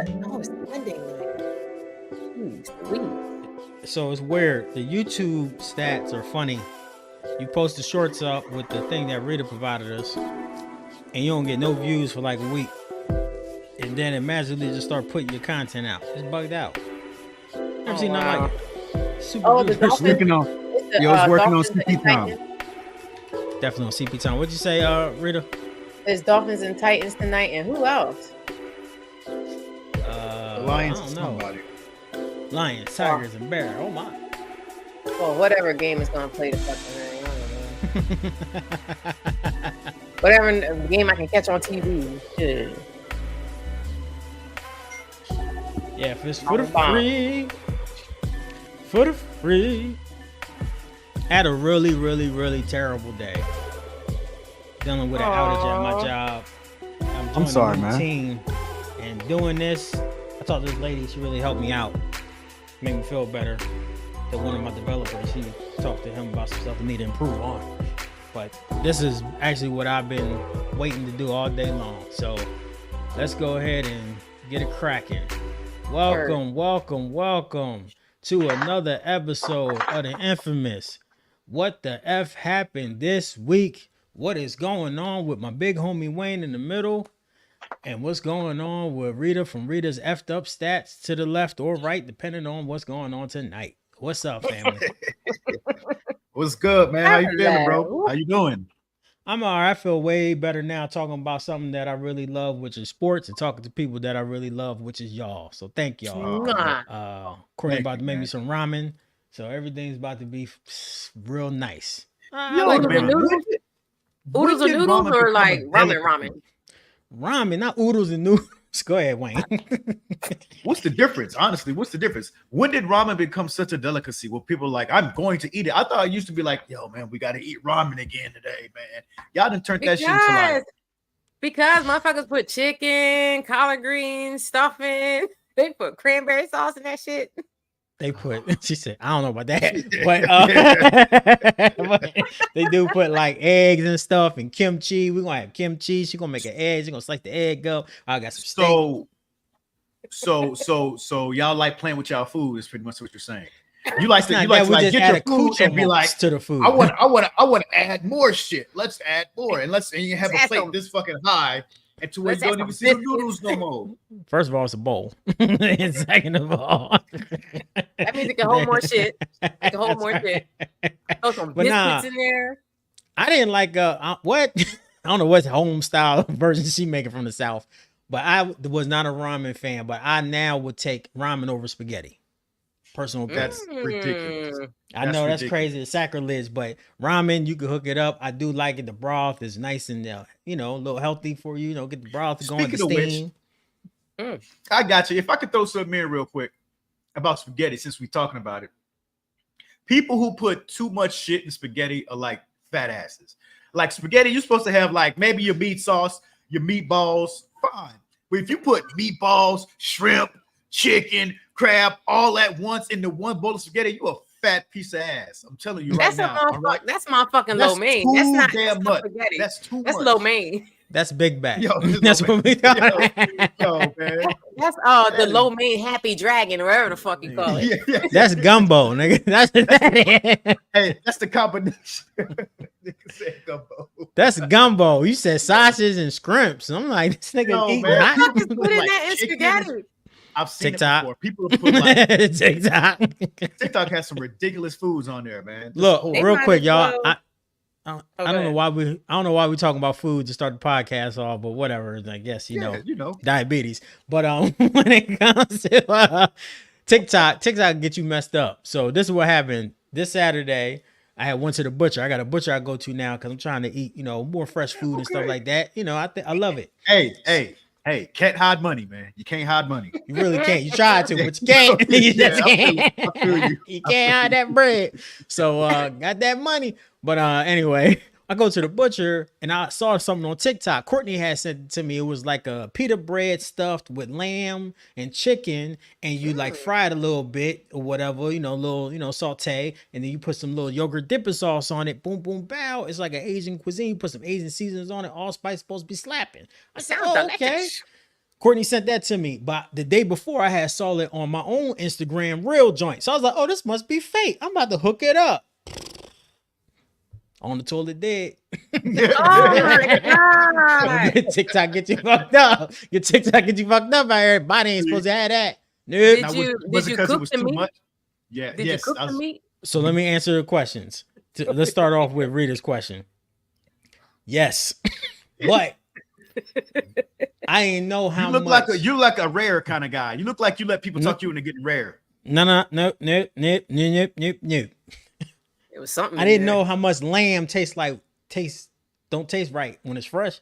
No, it's Sunday night. Sweet. So it's weird. The YouTube stats are funny. You post the shorts up with the thing that Rita provided us, and you don't get no views for like a week. And then it magically just start putting your content out. It's bugged out. Never seen nothing like it. Super the good. Dolphins. Working on, yo, it's working on CP time. Definitely on CP time. What'd you say, Rita? There's Dolphins and Titans tonight, and who else? The Lions I and don't know. somebody. Lions, Tigers, and Bears. Oh my. Well, whatever game is gonna play the fucking thing. I don't know. Whatever game I can catch on TV. Shit. Yeah, if it's for the free. For the free. Had a really, really, really terrible day. Dealing with an outage at my job. I'm sorry, a new man. team, and doing this, I thought this lady, she really helped me out. Made me feel better. That one of my developers, he talked to him about some stuff I need to improve on. But this is actually what I've been waiting to do all day long. So let's go ahead and get it cracking. Welcome, welcome, welcome to another episode of the infamous What the F Happened This Week. What is going on with my big homie Wayne in the middle? And what's going on with Rita from Rita's effed up stats to the left or right, depending on what's going on tonight. What's up, family? What's good, man? How you feeling, bro? How you doing? I'm all right. I feel way better now talking about something that I really love, which is sports, and talking to people that I really love, which is y'all. So thank y'all. Courtney about to make me some ramen. So everything's about to be real nice. Oodles and noodles or like ramen? Ramen, not oodles and noodles. Go ahead, Wayne. What's the difference? Honestly, what's the difference? When did ramen become such a delicacy where people are like, I'm going to eat it? I thought it used to be like, yo, man, we got to eat ramen again today, man. Y'all done turned that shit into like. Because motherfuckers put chicken, collard greens, stuffing. They put cranberry sauce in that shit. They put, she said, I don't know about that, but they do put like eggs and stuff and kimchi. We're gonna have kimchi. She's gonna make an egg. She's gonna slice the egg up. I got some steak. So y'all like playing with y'all food is pretty much what you're saying. You like to get your food and be like to the food. I want to add more shit. Let's add more and you have a plate this fucking high. And to where you don't even see the noodles no more. First of all, it's a bowl. And second of all, that means it can hold more shit. It can hold more shit. Throw some biscuits in there. I didn't like what? I don't know what home style version she making from the South, but I was not a ramen fan. But I now would take ramen over spaghetti. Personal, that's ridiculous. I know that's crazy. It's sacrilege, but ramen, you can hook it up. I do like it. The broth is nice and a little healthy for you. Get the broth going. The steam. I got you. If I could throw something in real quick about spaghetti, since we're talking about it, people who put too much shit in spaghetti are like fat asses. Like spaghetti, you're supposed to have like maybe your meat sauce, your meatballs, fine. But if you put meatballs, shrimp, chicken, crab all at once into one bowl of spaghetti, you a fat piece of ass. I'm telling you right now. That's motherfucking low main. That's not damn much. Spaghetti. That's too much. That's low main. That's big bag. Yo, that's what we got. Yo, man. That's the low main happy dragon, or whatever the fuck you call it. Yeah. That's gumbo, nigga. Hey, that's the combination. Nigga said gumbo. That's gumbo. You said sausage and scrimps. I'm like, this nigga eating hot. Put in that in spaghetti. I've seen TikTok. it before. People have put like TikTok. TikTok has some ridiculous foods on there, man. Look, real quick, y'all. I don't know why we're talking about food to start the podcast off, but whatever. I guess you know diabetes. But when it comes to TikTok get you messed up. So this is what happened this Saturday. I went to the butcher. I got a butcher I go to now because I'm trying to eat more fresh food and stuff like that. I love it. Hey, can't hide money, man. You can't hide money. You really can't. You try to, but you can't. You just can't. I feel you. You can't hide that bread. So got that money. But anyway, I go to the butcher and I saw something on TikTok. Courtney had sent it to me. It was like a pita bread stuffed with lamb and chicken, and you like fry it a little bit or whatever, little saute, and then you put some little yogurt dipping sauce on it. Boom, boom, bow. It's like an Asian cuisine. You put some Asian seasonings on it. All spice supposed to be slapping. I said, okay. Courtney sent that to me, but the day before I had saw it on my own Instagram real joint. So I was like, oh, this must be fake. I'm about to hook it up. On the toilet dead. Oh my God. TikTok get you fucked up. Your TikTok get you fucked up out here. Body ain't supposed to have that. Nope. Was it because it was too much? Yeah. Did you cook the meat? So let me answer the questions. Let's start off with Rita's question. Yes. But I ain't know how much. You look like a rare kind of guy. You look like you let people talk you into getting rare. No. It was something. I didn't know how much lamb don't taste right when it's fresh.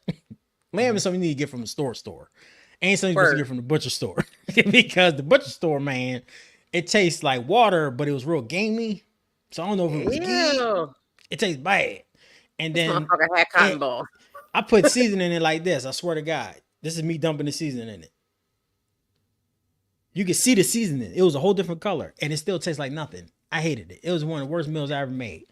Lamb is something you need to get from the store. Ain't something you're supposed to get from the butcher store. Because the butcher store, man, it tastes like water, but it was real gamey. So I don't know if it was ghee. It tastes bad. And then motherfucker had cotton ball. I put seasoning in it like this. I swear to God. This is me dumping the seasoning in it. You can see the seasoning. It was a whole different color. And it still tastes like nothing. I hated it. It was one of the worst meals I ever made.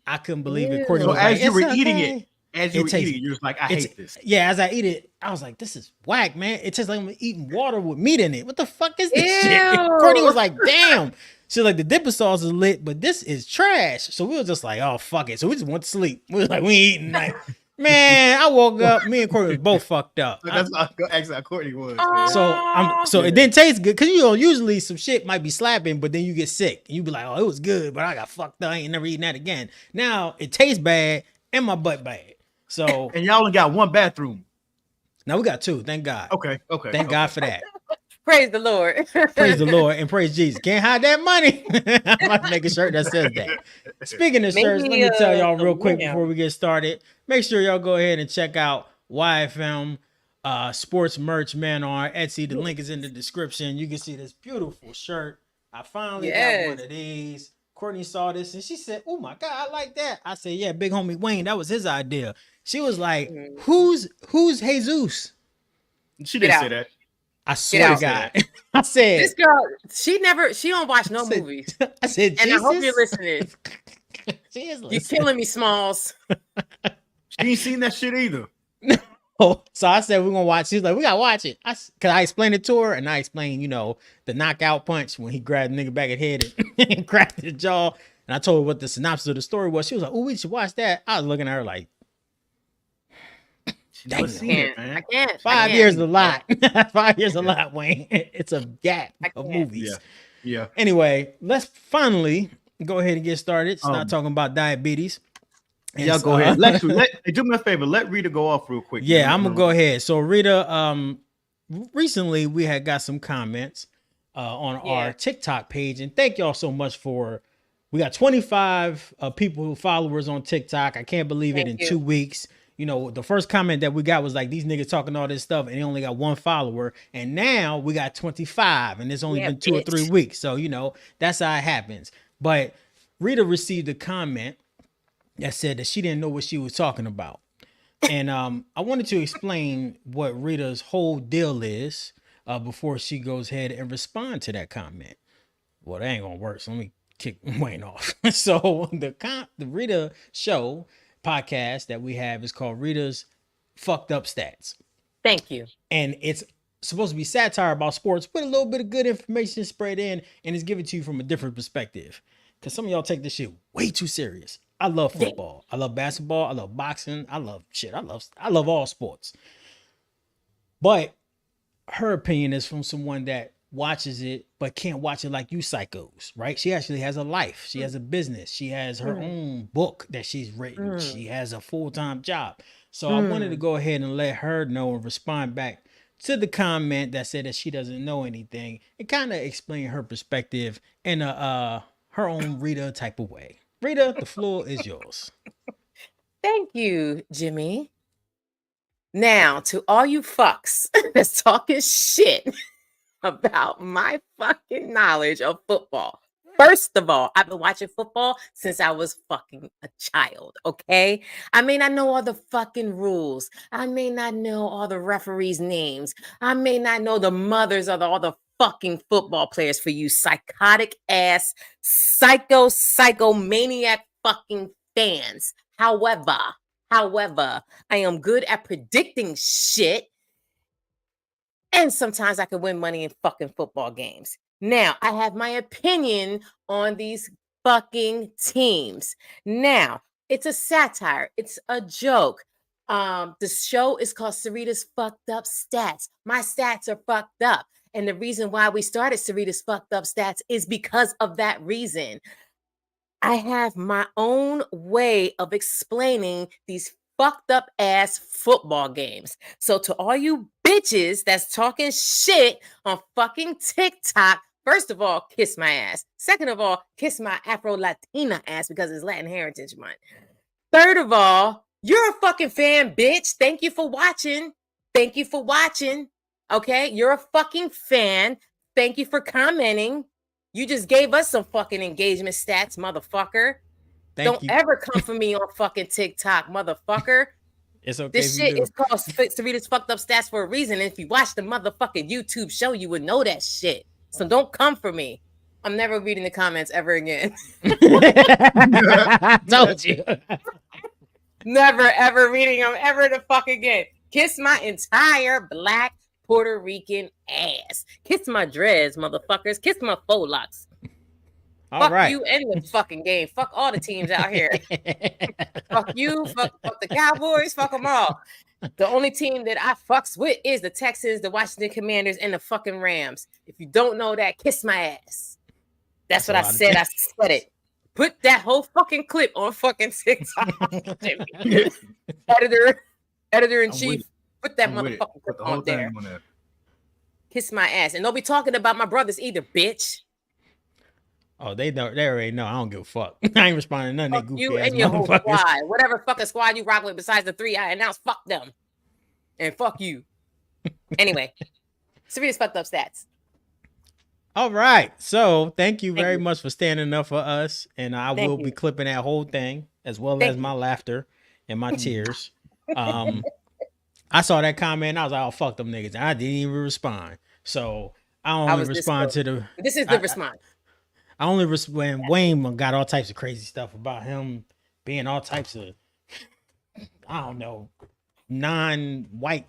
I couldn't believe it. Courtney was as you were eating it, you was like, I hate this. Yeah, as I eat it, I was like, this is whack, man. It tastes like I'm eating water with meat in it. What the fuck is this shit? Courtney was like, damn. She's like, the dipping sauce is lit, but this is trash. So we were just like, oh, fuck it. So we just went to sleep. We was like, we ain't eating tonight. Man, I woke up. Me and Courtney was both fucked up. That's how Courtney was. So it didn't taste good because usually some shit might be slapping, but then you get sick. You be like, oh, it was good, but I got fucked up. I ain't never eating that again. Now it tastes bad and my butt bad. So and y'all only got one bathroom. Now we got two. Thank God. Okay. Thank God for that. Praise the Lord. Praise the Lord and praise Jesus. Can't hide that money. I'm about to make a shirt that says that. Speaking of shirts, let me tell y'all real quick before we get started. Make sure y'all go ahead and check out YFM Sports merch, man, on Etsy. The link is in the description. You can see this beautiful shirt. I finally got one of these. Courtney saw this and she said, oh my God, I like that. I said, yeah, big homie Wayne, that was his idea. She was like, who's Jesus? She didn't say that. I swear to God. I said, this girl, she don't watch no movies. I said, Jesus? And I hope you're listening. She is listening. You're killing me, Smalls. She ain't seen that shit either. So I said, we're going to watch. She's like, we got to watch it. Because I explained it to her and I explained, the knockout punch when he grabbed the nigga back at head and cracked his jaw. And I told her what the synopsis of the story was. She was like, oh, we should watch that. I was looking at her like, I can't. 5 years is a lot. 5 years is a lot, Wayne. It's a gap of movies. Yeah. Anyway, let's finally go ahead and get started. Start talking about diabetes. And y'all go ahead. Do me a favor. Let Rita go off real quick. Yeah, I'm gonna go ahead. So Rita, recently we had got some comments on our TikTok page, and thank y'all so much we got 25 followers on TikTok. I can't believe it in 2 weeks. The first comment that we got was like, these niggas talking all this stuff and they only got one follower. And now we got 25 and it's only been 2 or 3 weeks. So, that's how it happens. But Rita received a comment that said that she didn't know what she was talking about. And I wanted to explain what Rita's whole deal is before she goes ahead and respond to that comment. Well, that ain't going to work. So let me kick Wayne off. So the Rita show podcast that we have is called Rita's Fucked Up Stats. Thank you. And it's supposed to be satire about sports with a little bit of good information spread in, and it's given to you from a different perspective. Because some of y'all take this shit way too serious. I love football. I love basketball. I love boxing. I love shit. I love all sports. But her opinion is from someone that watches it but can't watch it like you psychos, right? She actually has a life. She has a business. She has her own book that she's written. She has a full-time job. So I wanted to go ahead and let her know and respond back to the comment that said that she doesn't know anything and kind of explain her perspective in her own Rita type of way. Rita, the floor is yours. Thank you, Jimmy. Now, to all you fucks that's talking shit about my fucking knowledge of football. First of all, I've been watching football since I was fucking a child, okay? I may not know all the fucking rules. I may not know all the referees' names. I may not know the mothers of all the fucking football players for you psychotic ass, psychomaniac fucking fans. However, I am good at predicting shit. And sometimes I can win money in fucking football games. Now, I have my opinion on these fucking teams. Now, it's a satire. It's a joke. The show is called Sarita's Fucked Up Stats. My stats are fucked up. And the reason why we started Sarita's Fucked Up Stats is because of that reason. I have my own way of explaining these fucked up ass football games. So to all you bitches that's talking shit on fucking TikTok, first of all, kiss my ass. Second of all, kiss my Afro-Latina ass because it's Latin Heritage Month. Third of all, you're a fucking fan, bitch. Thank you for watching. Thank you for watching. Okay? You're a fucking fan. Thank you for commenting. You just gave us some fucking engagement stats, motherfucker. Don't ever come for me on fucking TikTok, motherfucker. It's okay. This shit is called Sarita's Fucked Up Stats for a reason. And if you watch the motherfucking YouTube show, you would know that shit. So don't come for me. I'm never reading the comments ever again. Told you. Never, ever reading them ever the fuck again. Kiss my entire Black Puerto Rican ass. Kiss my dreads, motherfuckers. Kiss my faux locks. Fuck you and the fucking game. Fuck all the teams out here. Fuck you. Fuck the Cowboys. Fuck them all. The only team that I fucks with is the Texans, the Washington Commanders, and the fucking Rams. If you don't know that, kiss my ass. That's what I said. I said it. Put that whole fucking clip on fucking TikTok. Editor in chief. Put that motherfucking clip on there. Kiss my ass. And don't be talking about my brothers either, bitch. Oh, they already know. I don't give a fuck. I ain't responding to none of that goofy you ass and your whole motherfuckers. squad. Whatever fucking squad you rock with besides the three I announced, fuck them. And fuck you. Anyway, Sarita's Fucked Up Stats. All right. So thank you very much for standing up for us. And I will be clipping that whole thing as well as my laughter and my tears. I saw that comment and I was like, oh, fuck them niggas. And I didn't even respond. So I only respond to the... This is the response. I only when Wayne got all types of crazy stuff about him being all types of, I don't know, non-white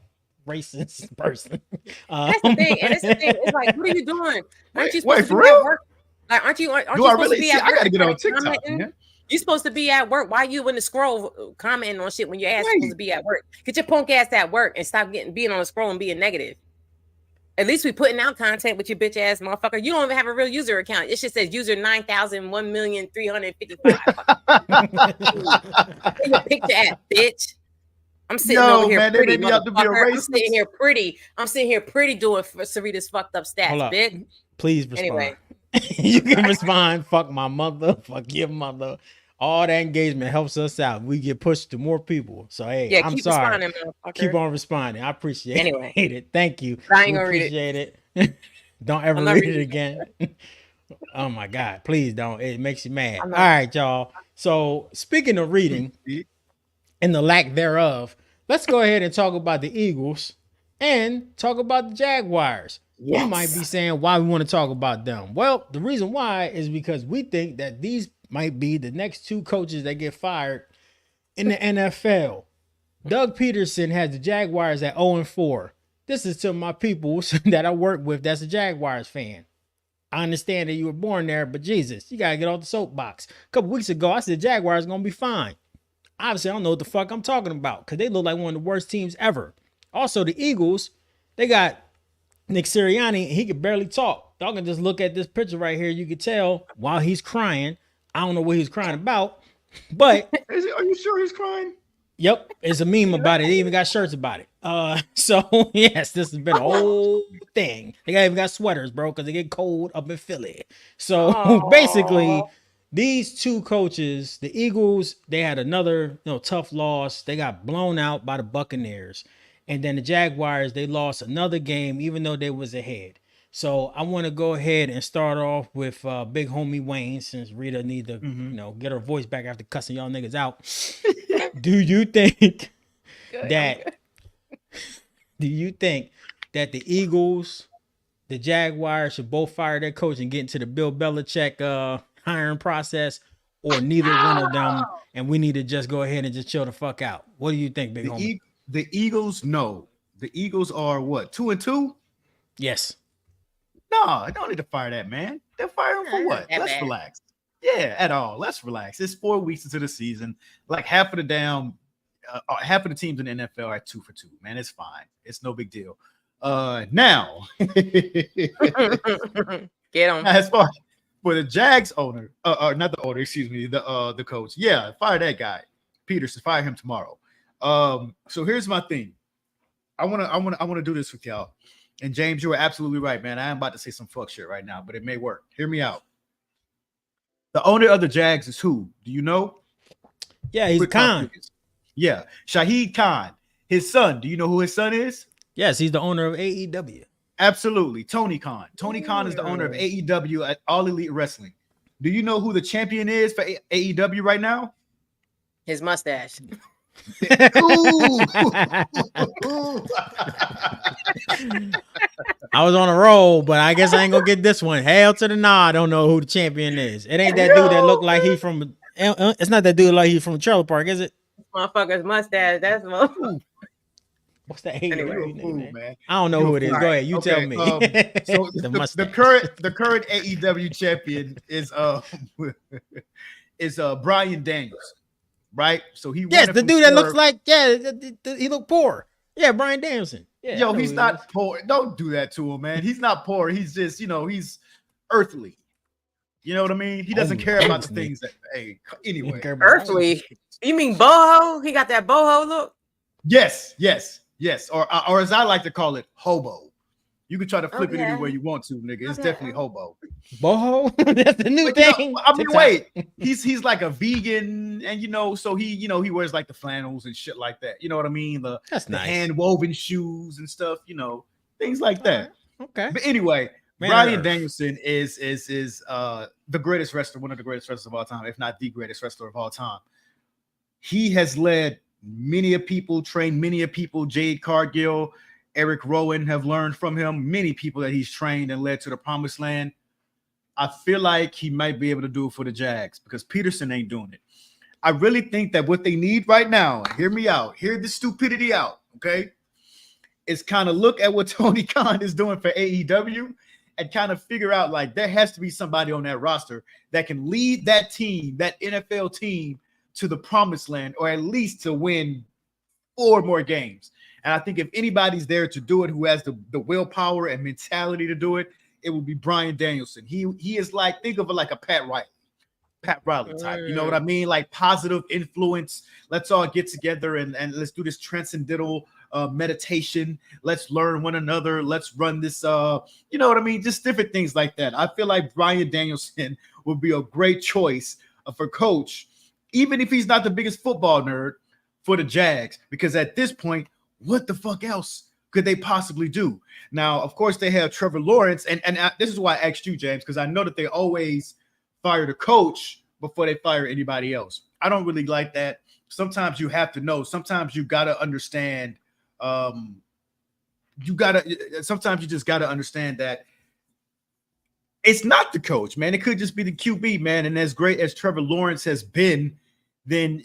racist person. That's the thing. And that's the thing. It's like, what are you doing? Aren't you supposed to be at work? Like, aren't you supposed to be at work? I gotta get on TikTok. You're supposed to be at work. Why are you in the scroll commenting on shit when your ass is supposed to be at work? Get your punk ass at work and stop being on the scroll and being negative. At least we putting out content with your bitch ass motherfucker. You don't even have a real user account. It just says user 9,001,355. Your picture ass, bitch. I'm sitting over here pretty, motherfucker. I'm sitting here pretty doing Sarita's Fucked Up Stats, bitch. Please respond. Anyway. You can respond. Fuck my mother. Fuck your mother. All that engagement helps us out. We get pushed to more people. So hey, I'm sorry. Keep on responding. I appreciate it. Thank you. I ain't gonna read it. Don't ever read it again. Oh my God. Please don't. It makes you mad. All right, y'all. So speaking of reading and the lack thereof, let's go ahead and talk about the Eagles and talk about the Jaguars. Yes. You might be saying why we want to talk about them. Well, the reason why is because we think that these might be the next two coaches that get fired in the NFL. Doug Pederson has the Jaguars at 0-4. This is to my people that I work with that's a Jaguars fan. I understand that you were born there, but Jesus, you got to get off the soapbox. A couple weeks ago, I said Jaguars going to be fine. Obviously, I don't know what the fuck I'm talking about because they look like one of the worst teams ever. Also, the Eagles, they got Nick Sirianni. He could barely talk. Y'all can just look at this picture right here. You can tell while he's crying. I don't know what he's crying about, but are you sure he's crying? Yep, it's a meme about it. They even got shirts about it. So yes, this has been a whole thing. They even got sweaters, bro, because they get cold up in Philly. So basically, these two coaches, the Eagles, they had another tough loss. They got blown out by the Buccaneers, and then the Jaguars, they lost another game, even though they was ahead. So I want to go ahead and start off with big homie Wayne, since Rita need to, get her voice back after cussing y'all niggas out. Do you think that the Eagles, the Jaguars should both fire their coach and get into the Bill Belichick hiring process, or neither one of them, and we need to just go ahead and just chill the fuck out? What do you think, big homie? The Eagles, no. The Eagles are what, 2-2? Yes. No, don't need to fire that man. They'll fire him for what? Let's relax. Yeah, at all. Let's relax. It's 4 weeks into the season. Like half of the teams in the NFL are 2 for 2. Man, it's fine. It's no big deal. Now, get him. As far for the Jags owner, not the owner, excuse me, the coach. Yeah, fire that guy, Pederson. Fire him tomorrow. So here's my thing. I wanna do this with y'all. And James, you were absolutely right, man. I am about to say some fuck shit right now, but it may work. Hear me out. The owner of the Jags is who? Do you know? Yeah, he's Khan. Yeah, Shahid Khan. His son. Do you know who his son is? Yes, he's the owner of AEW. Absolutely. Tony Khan. Tony Khan is the owner of AEW at All Elite Wrestling. Do you know who the champion is for AEW right now? His mustache. I was on a roll, but I guess I ain't gonna get this one. Hell to the no, I don't know who the champion is. It ain't that dude that looked like he from. It's not that dude like he from Trailer Park, is it? Motherfucker's mustache. That's what. What's that? Anyway, man. I don't know who it is. Go ahead, you tell me. So the current AEW champion is Bryan Danielson, right? So he the dude that looks like he look poor. Yeah, Bryan Danielson. Yeah, yo, he's not poor. Don't do that to him, man. He's not poor. He's just he's earthly. You know what I mean? He doesn't care about the things that. Hey, anyway, earthly. You mean boho? He got that boho look. Yes, or as I like to call it, hobo. You can try to flip it any way you want to, nigga. It's definitely hobo. Boho? That's the new thing. I mean, wait. He's like a vegan, and so he wears like the flannels and shit like that. You know what I mean? That's nice. The hand woven shoes and stuff. Things like that. Okay. But anyway, Bryan Danielson is the greatest wrestler, one of the greatest wrestlers of all time, if not the greatest wrestler of all time. He has led many of people, trained many of people. Jade Cargill, Eric Rowan have learned from him. Many people that he's trained and led to the promised land. I feel like he might be able to do it for the Jags because Pederson ain't doing it. I really think that what they need right now, hear me out, hear the stupidity out, okay, is kind of look at what Tony Khan is doing for AEW and kind of figure out like there has to be somebody on that roster that can lead that team, that NFL team, to the promised land, or at least to win 4 more games. And I think if anybody's there to do it, who has the willpower and mentality to do it, it would be Bryan Danielson. He is like, think of it like a Pat Riley type. You know what I mean? Like positive influence. Let's all get together and let's do this transcendental meditation. Let's learn one another. Let's run this, you know what I mean? Just different things like that. I feel like Bryan Danielson would be a great choice for coach, even if he's not the biggest football nerd, for the Jags, because at this point, what the fuck else could they possibly do? Now, of course, they have Trevor Lawrence, and this is why I asked you, James, because I know that they always fire the coach before they fire anybody else. I don't really like that. Sometimes you have to know. Sometimes you got to understand. Sometimes you just got to understand that it's not the coach, man. It could just be the QB, man. And as great as Trevor Lawrence has been, then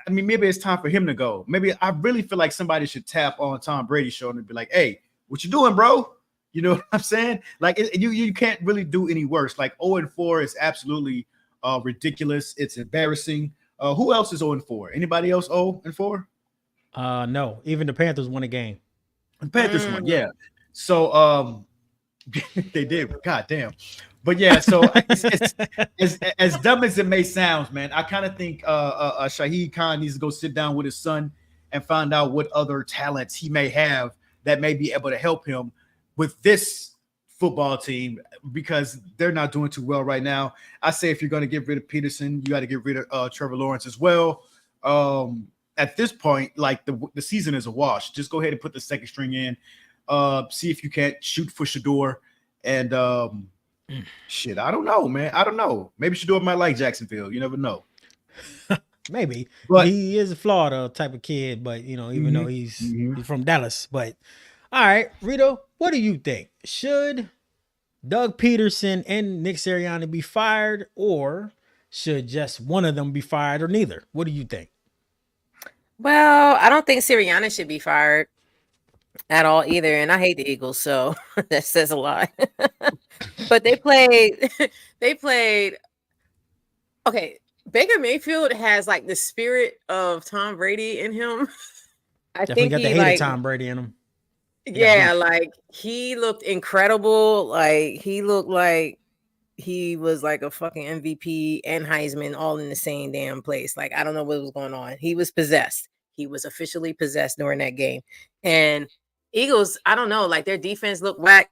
I mean, maybe it's time for him to go. Maybe I really feel like somebody should tap on Tom Brady's show and be like, "Hey, what you doing, bro?" You know what I'm saying? Like you can't really do any worse. Like 0-4 is absolutely ridiculous. It's embarrassing. Who else is 0-4? Anybody else 0-4? No. Even the Panthers won a game. The Panthers won, yeah. So they did. God damn. But yeah, so it's as dumb as it may sound, man, I kind of think Shahid Khan needs to go sit down with his son and find out what other talents he may have that may be able to help him with this football team, because they're not doing too well right now. I say if you're going to get rid of Pederson, you got to get rid of Trevor Lawrence as well. At this point, like the season is a wash. Just go ahead and put the second string in. See if you can't shoot for Shador. And shit, I don't know, man. I don't know. Maybe Shador might like Jacksonville. You never know. Maybe. But he is a Florida type of kid, but even though he's from Dallas. But all right, Rito, what do you think? Should Doug Pederson and Nick Sirianni be fired, or should just one of them be fired, or neither? What do you think? Well, I don't think Sirianni should be fired. at all either. And I hate the Eagles, so that says a lot. But they played. They played. Okay, Baker Mayfield has like the spirit of Tom Brady in him. I Definitely think got the he hate of like, Tom Brady in him. yeah, like he looked incredible. Like he looked like he was like a fucking MVP and Heisman all in the same damn place. Like I don't know what was going on. He was possessed. He was officially possessed during that game. And Eagles, I don't know, like their defense looked whack.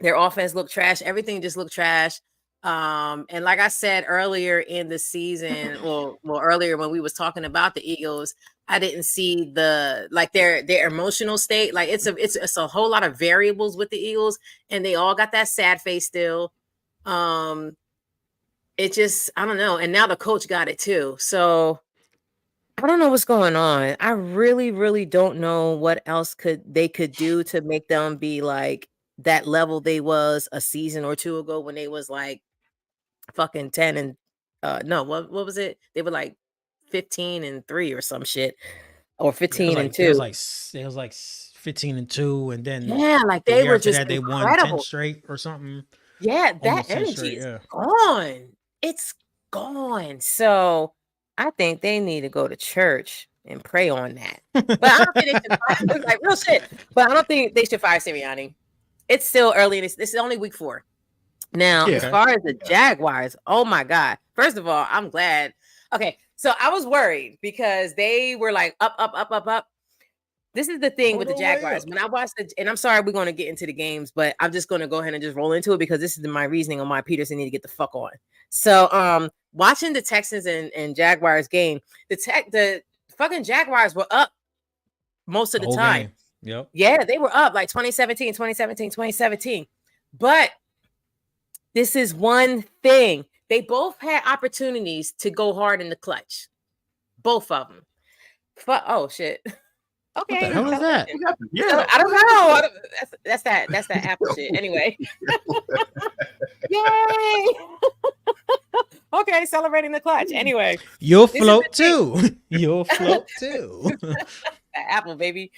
Their offense looked trash. Everything just looked trash. And like I said earlier in the season, well, earlier when we was talking about the Eagles, I didn't see the like their emotional state. Like it's a whole lot of variables with the Eagles, and they all got that sad face still. It just I don't know. And now the coach got it too. So I don't know what's going on. I really, really don't know what else they could do to make them be like that level they was a season or two ago when they was like fucking 10 and no, what was it? They were like 15-3 or some shit. Or 15-2. It was like 15-2, and then Yeah, like the they year were after just that they won 10 incredible. straight or something. Yeah, that Almost 10 energy straight, is yeah. gone. It's gone. So I think they need to go to church and pray on that. But I don't think they should fire, like real shit. But I don't think they should fire Sirianni. It's still early. This is only week 4. Now, Yeah. as far as the Jaguars, oh my God. First of all, I'm glad. Okay, so I was worried because they were like up. This is the thing with the Jaguars. When I watched and I'm sorry we're going to get into the games, but I'm just going to go ahead and just roll into it because this is my reasoning on why Pederson need to get the fuck on. So, watching the Texans and Jaguars game, the fucking Jaguars were up most of the time. Game. Yep. Yeah, they were up like 2017. But this is one thing. They both had opportunities to go hard in the clutch. Both of them. Oh shit. Okay. What the hell is that? Yeah. I don't know. That's that Apple shit. Anyway. Yay. Okay, celebrating the clutch. Anyway. You'll float too. You'll float too. That Apple, baby.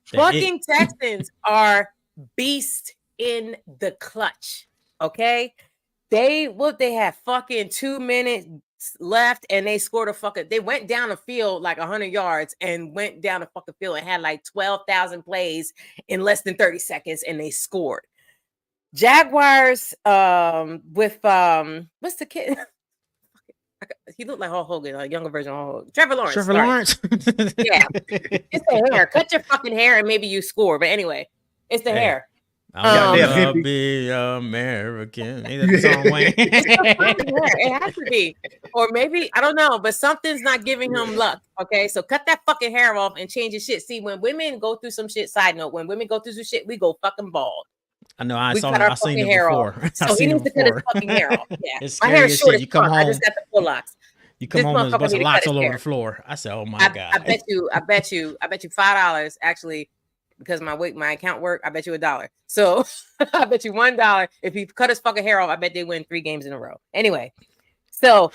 Fucking Texans are beast in the clutch. Okay. They had fucking 2 minutes left and they scored they went down the field like 100 yards and went down the fucking field and had like 12,000 plays in less than 30 seconds and they scored. Jaguars with what's the kid? He looked like Hulk Hogan, a younger version of Hulk Hogan. Trevor Lawrence. Yeah. It's the hair. Cut your fucking hair and maybe you score. But anyway, it's the hair. I'm gonna be American. Ain't that the song, Wayne? It has to be. Or maybe, I don't know, but something's not giving him luck. Okay, so cut that fucking hair off and change your shit. See, when women go through some shit, side note, when women go through some shit, we go fucking bald. I know. I've seen it before. So he needs to cut his fucking hair off. Yeah, it's my hair is short. You come home. I just got the full locks. You come home and there's a bunch of locks all over the floor. I said, "Oh my God!" I bet you $5 actually. Because my account worked, I bet you $1. So I bet you $1. If he cut his fucking hair off, I bet they win 3 games in a row. Anyway, so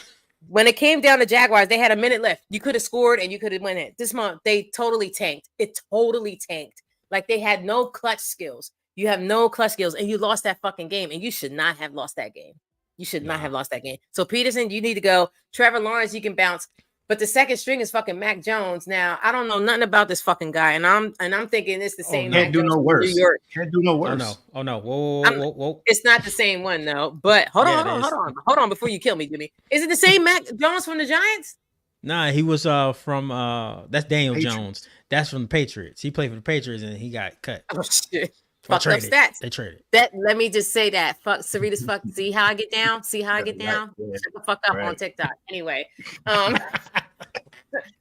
when it came down to Jaguars, they had a minute left. You could have scored and you could have won it. This month, they totally tanked. It totally tanked. Like they had no clutch skills. You have no clutch skills and you lost that fucking game. And you should not have lost that game. You should not have lost that game. So Pederson, you need to go. Trevor Lawrence, you can bounce. But the second string is fucking Mac Jones. Now I don't know nothing about this fucking guy, and I'm thinking it's the same. Can't do no worse. New York. Can't do no worse. Oh no! Whoa! It's not the same one though. But hold on before you kill me, Jimmy. Is it the same Mac Jones from the Giants? Nah, he was from that's Daniel Jones. That's from the Patriots. He played for the Patriots and he got cut. Oh shit! Fucked up stats. They traded. That let me just say that. Fuck Sarita's fuck. See how I get down? See how I get down? Shut the fuck up on TikTok. Anyway,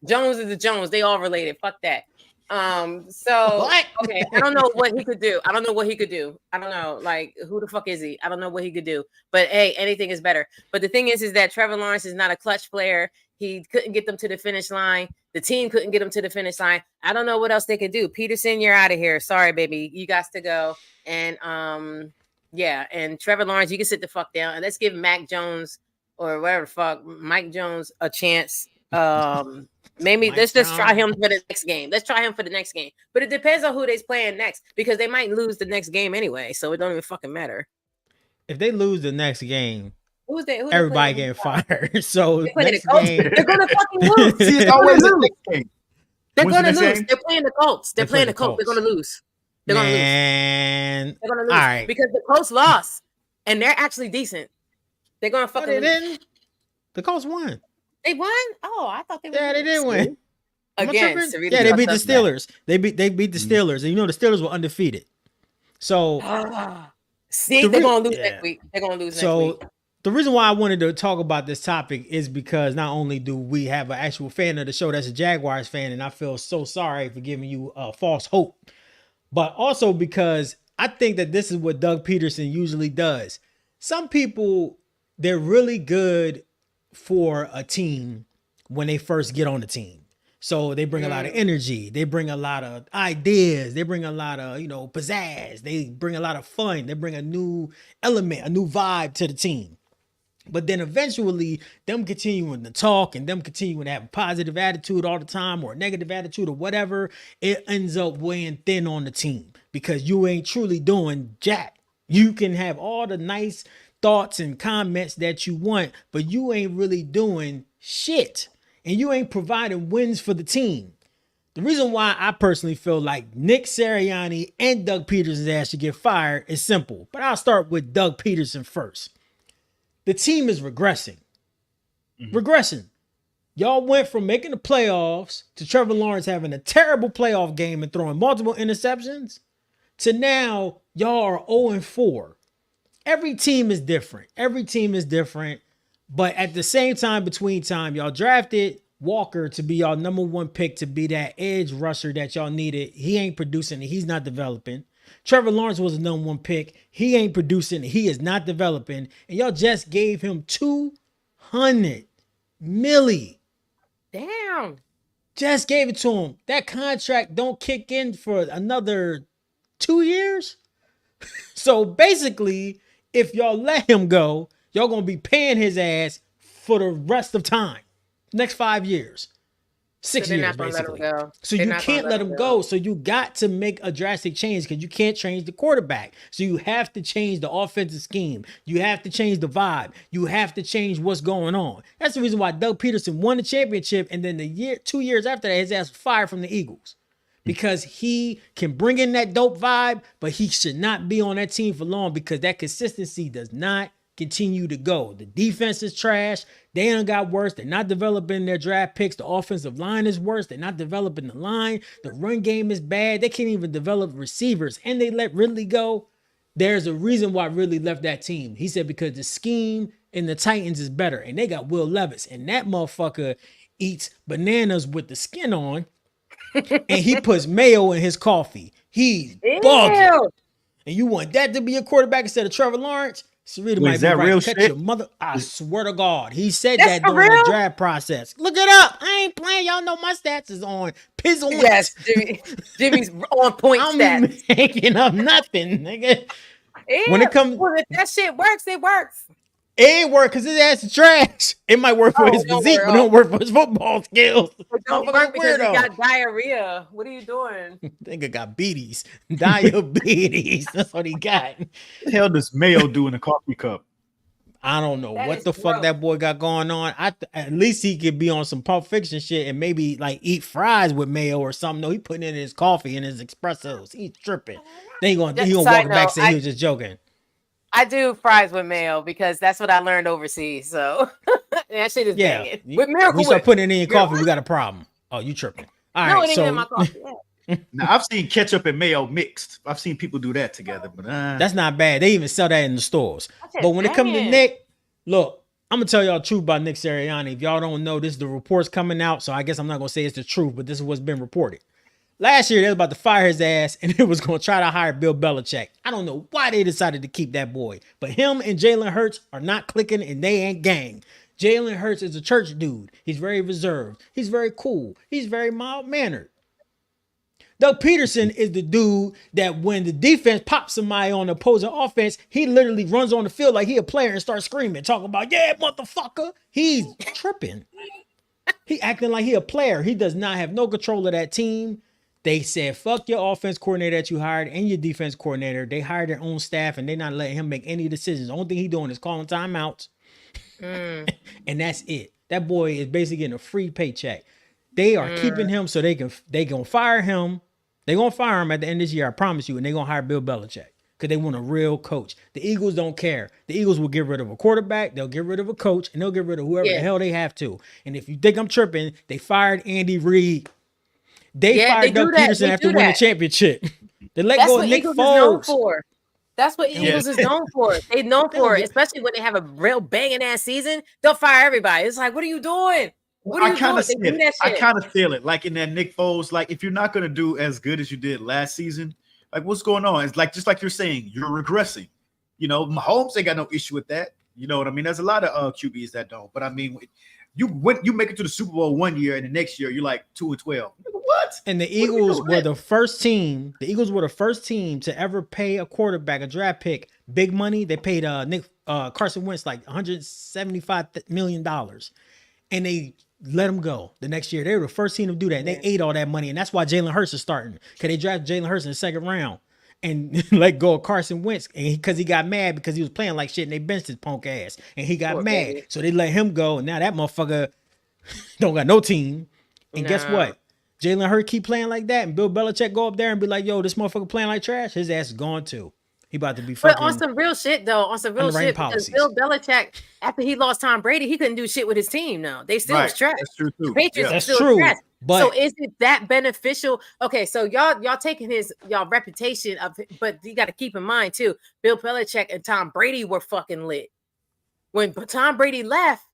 Jones is the Jones. They all related. Fuck that. So what? Okay, I don't know what he could do. I don't know. Like, who the fuck is he? I don't know what he could do. But hey, anything is better. But the thing is that Trevor Lawrence is not a clutch player. He couldn't get them to the finish line. The team couldn't get them to the finish line. I don't know what else they could do. Pederson, you're out of here. Sorry, baby. You got to go. And yeah, and Trevor Lawrence, you can sit the fuck down. And let's give Mac Jones or whatever the fuck, Mike Jones a chance Maybe Mike let's just try Brown. him for the next game. Let's try him for the next game. But it depends on who they's playing next because they might lose the next game anyway. So it don't even fucking matter. If they lose the next game, Who's they? Who everybody they getting fired. So They playing the next Colts. game, They're gonna fucking lose. See, it's They're always gonna the lose. next game. They're When's the gonna next lose. game? They're playing the Colts. They're They playing play the Colts. They're the gonna lose. They're gonna lose. man. They're gonna lose All right. because the Colts lost and they're actually decent. They're gonna No, fucking they lose. didn't. The Colts won. They won? Oh, I thought they were. Yeah, they did win. Am I Again, tripping? Serena Yeah, they got beat the us back. Steelers. They beat the Steelers, and you know the Steelers were undefeated. So See, The they're re- gonna lose yeah. next week. They're gonna lose next So week. the reason why I wanted to talk about this topic is because not only do we have an actual fan of the show that's a Jaguars fan, and I feel so sorry for giving you false hope, but also because I think that this is what Doug Pederson usually does. Some people, they're really good for a team when they first get on the team. So they bring a lot of energy. They bring a lot of ideas. They bring a lot of, pizzazz. They bring a lot of fun. They bring a new element, a new vibe to the team. But then eventually, them continuing to talk and them continuing to have a positive attitude all the time or a negative attitude or whatever, it ends up weighing thin on the team because you ain't truly doing jack. You can have all the nice thoughts and comments that you want, but you ain't really doing shit. And you ain't providing wins for the team. The reason why I personally feel like Nick Sirianni and Doug Pederson's ass should get fired is simple. But I'll start with Doug Pederson first. The team is regressing. Regressing. Y'all went from making the playoffs to Trevor Lawrence having a terrible playoff game and throwing multiple interceptions to now y'all are 0-4. Every team is different. Every team is different. But at the same time, between time, y'all drafted Walker to be y'all number one pick to be that edge rusher that y'all needed. He ain't producing it. He's not developing. Trevor Lawrence was the number one pick. He ain't producing it. He is not developing. And y'all just gave him $200 million. Damn. Just gave it to him. That contract don't kick in for another 2 years. So basically, if y'all let him go, y'all gonna be paying his ass for the rest of time. Next 5 years. 6 they're years, not gonna let him basically. go. So They're you not can't gonna let him go. So you got to make a drastic change because you can't change the quarterback. So you have to change the offensive scheme. You have to change the vibe. You have to change what's going on. That's the reason why Doug Pederson won the championship, and then 2 years after that, his ass was fired from the Eagles. Because he can bring in that dope vibe, but he should not be on that team for long because that consistency does not continue to go. The defense is trash. They done got worse. They're not developing their draft picks. The offensive line is worse. They're not developing the line. The run game is bad. They can't even develop receivers. And they let Ridley go. There's a reason why Ridley left that team. He said because the scheme in the Titans is better. And they got Will Levis. And that motherfucker eats bananas with the skin on. And he puts mayo in his coffee. He's bugging. Ew. And you want that to be a quarterback instead of Trevor Lawrence? Sarita Wait, might is be that right. real Catch shit? your mother. I swear to God. He said That's that for during real? the draft process. Look it up. I ain't playing. Y'all know my stats is on pizzle. Yes, Jimmy's on point I'm stats. making up nothing, nigga. When it comes, Well, if that shit works, it works. it ain't work because his ass is trash. It might work for Oh, his don't physique, worry. but it don't work for his football skills. It don't Motherfucker's work because weirdo. he got diarrhea. What are you doing? Nigga got beaties, diabetes. That's what he got. What the hell does mayo do in a coffee cup? I don't know That what is the fuck gross. that boy got going on. At least he could be on some Pulp Fiction shit and maybe like eat fries with mayo or something. No, he putting it in his coffee and his espressos. He's tripping. Then he gonna Just walk side it back note, saying he was just joking. I do fries with mayo because that's what I learned overseas. So that shit is Yeah, banging. With we Miracle start Whip. putting it in your Miracle coffee. We got a problem. Oh, you tripping? All No, right, it ain't so in my coffee. Yeah. Now I've seen ketchup and mayo mixed. I've seen people do that together, but that's not bad. They even sell that in the stores. That's But when it comes to banging. Nick, look, I'm gonna tell y'all the truth about Nick Sirianni. If y'all don't know, this is the reports coming out, so I guess I'm not gonna say it's the truth, but this is what's been reported. Last year, they was about to fire his ass, and it was going to try to hire Bill Belichick. I don't know why they decided to keep that boy. But him and Jalen Hurts are not clicking, and they ain't gang. Jalen Hurts is a church dude. He's very reserved. He's very cool. He's very mild-mannered. Doug Pederson is the dude that when the defense pops somebody on the opposing offense, he literally runs on the field like he a player and starts screaming, talking about, yeah, motherfucker. He's tripping. He acting like he a player. He does not have no control of that team. They said, fuck your offense coordinator that you hired and your defense coordinator. They hired their own staff and they're not letting him make any decisions. The only thing he's doing is calling timeouts. And that's it. That boy is basically getting a free paycheck. They are keeping him so they gonna fire him. They're gonna fire him at the end of this year, I promise you, and they're gonna hire Bill Belichick. Because they want a real coach. The Eagles don't care. The Eagles will get rid of a quarterback, they'll get rid of a coach, and they'll get rid of whoever the hell they have to. And if you think I'm tripping, they fired Andy Reid. They fired Doug Pederson after winning the championship. They let go of Nick Foles. That's what Eagles is known for. They're known for it, especially when they have a real banging ass season. They'll fire everybody. It's like, what are you doing? What are you doing? I kind of feel it. Like in that Nick Foles, like if you're not going to do as good as you did last season, like what's going on? It's like, just like you're saying, you're regressing. You know, Mahomes ain't got no issue with that. You know what I mean? There's a lot of QBs that don't. But I mean, you make it to the Super Bowl one year and the next year you're like 2-12. What? And the Eagles were the first team. The Eagles were the first team to ever pay a quarterback, a draft pick, big money. They paid Carson Wentz like $175 million, and they let him go the next year. They were the first team to do that. And they ate all that money, and that's why Jalen Hurts is starting, because they drafted Jalen Hurts in the second round and let go of Carson Wentz, and because he got mad because he was playing like shit, and they benched his punk ass, and he got mad, baby. So they let him go, and now that motherfucker don't got no team. And guess what? Jalen Hurts keep playing like that, and Bill Belichick go up there and be like, "Yo, this motherfucker playing like trash." His ass is gone too. He about to be fucking. But on some real shit though, because Bill Belichick, after he lost Tom Brady, he couldn't do shit with his team. No, they still was trash. That's true too. Patriots That's still true. trash. But so is it that beneficial? Okay, so y'all taking y'all reputation of, but you got to keep in mind too, Bill Belichick and Tom Brady were fucking lit. When Tom Brady left,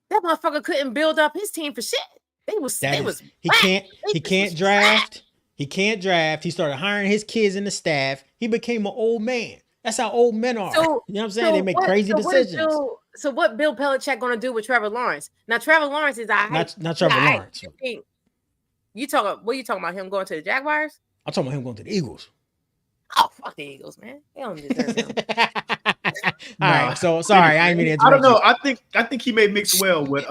that motherfucker couldn't build up his team for shit. He can't draft. He can't draft. He started hiring his kids in the staff. He became an old man. That's how old men are. You know what I'm saying? They make crazy decisions. So what Bill Belichick going to do with Trevor Lawrence? Now Trevor Lawrence is not Trevor Lawrence. What you talking about him going to the Jaguars? I'm talking about him going to the Eagles. Oh, fuck the Eagles, man. They don't deserve him. All right. So sorry, I didn't mean to interrupt. I don't know. I think he may mix well with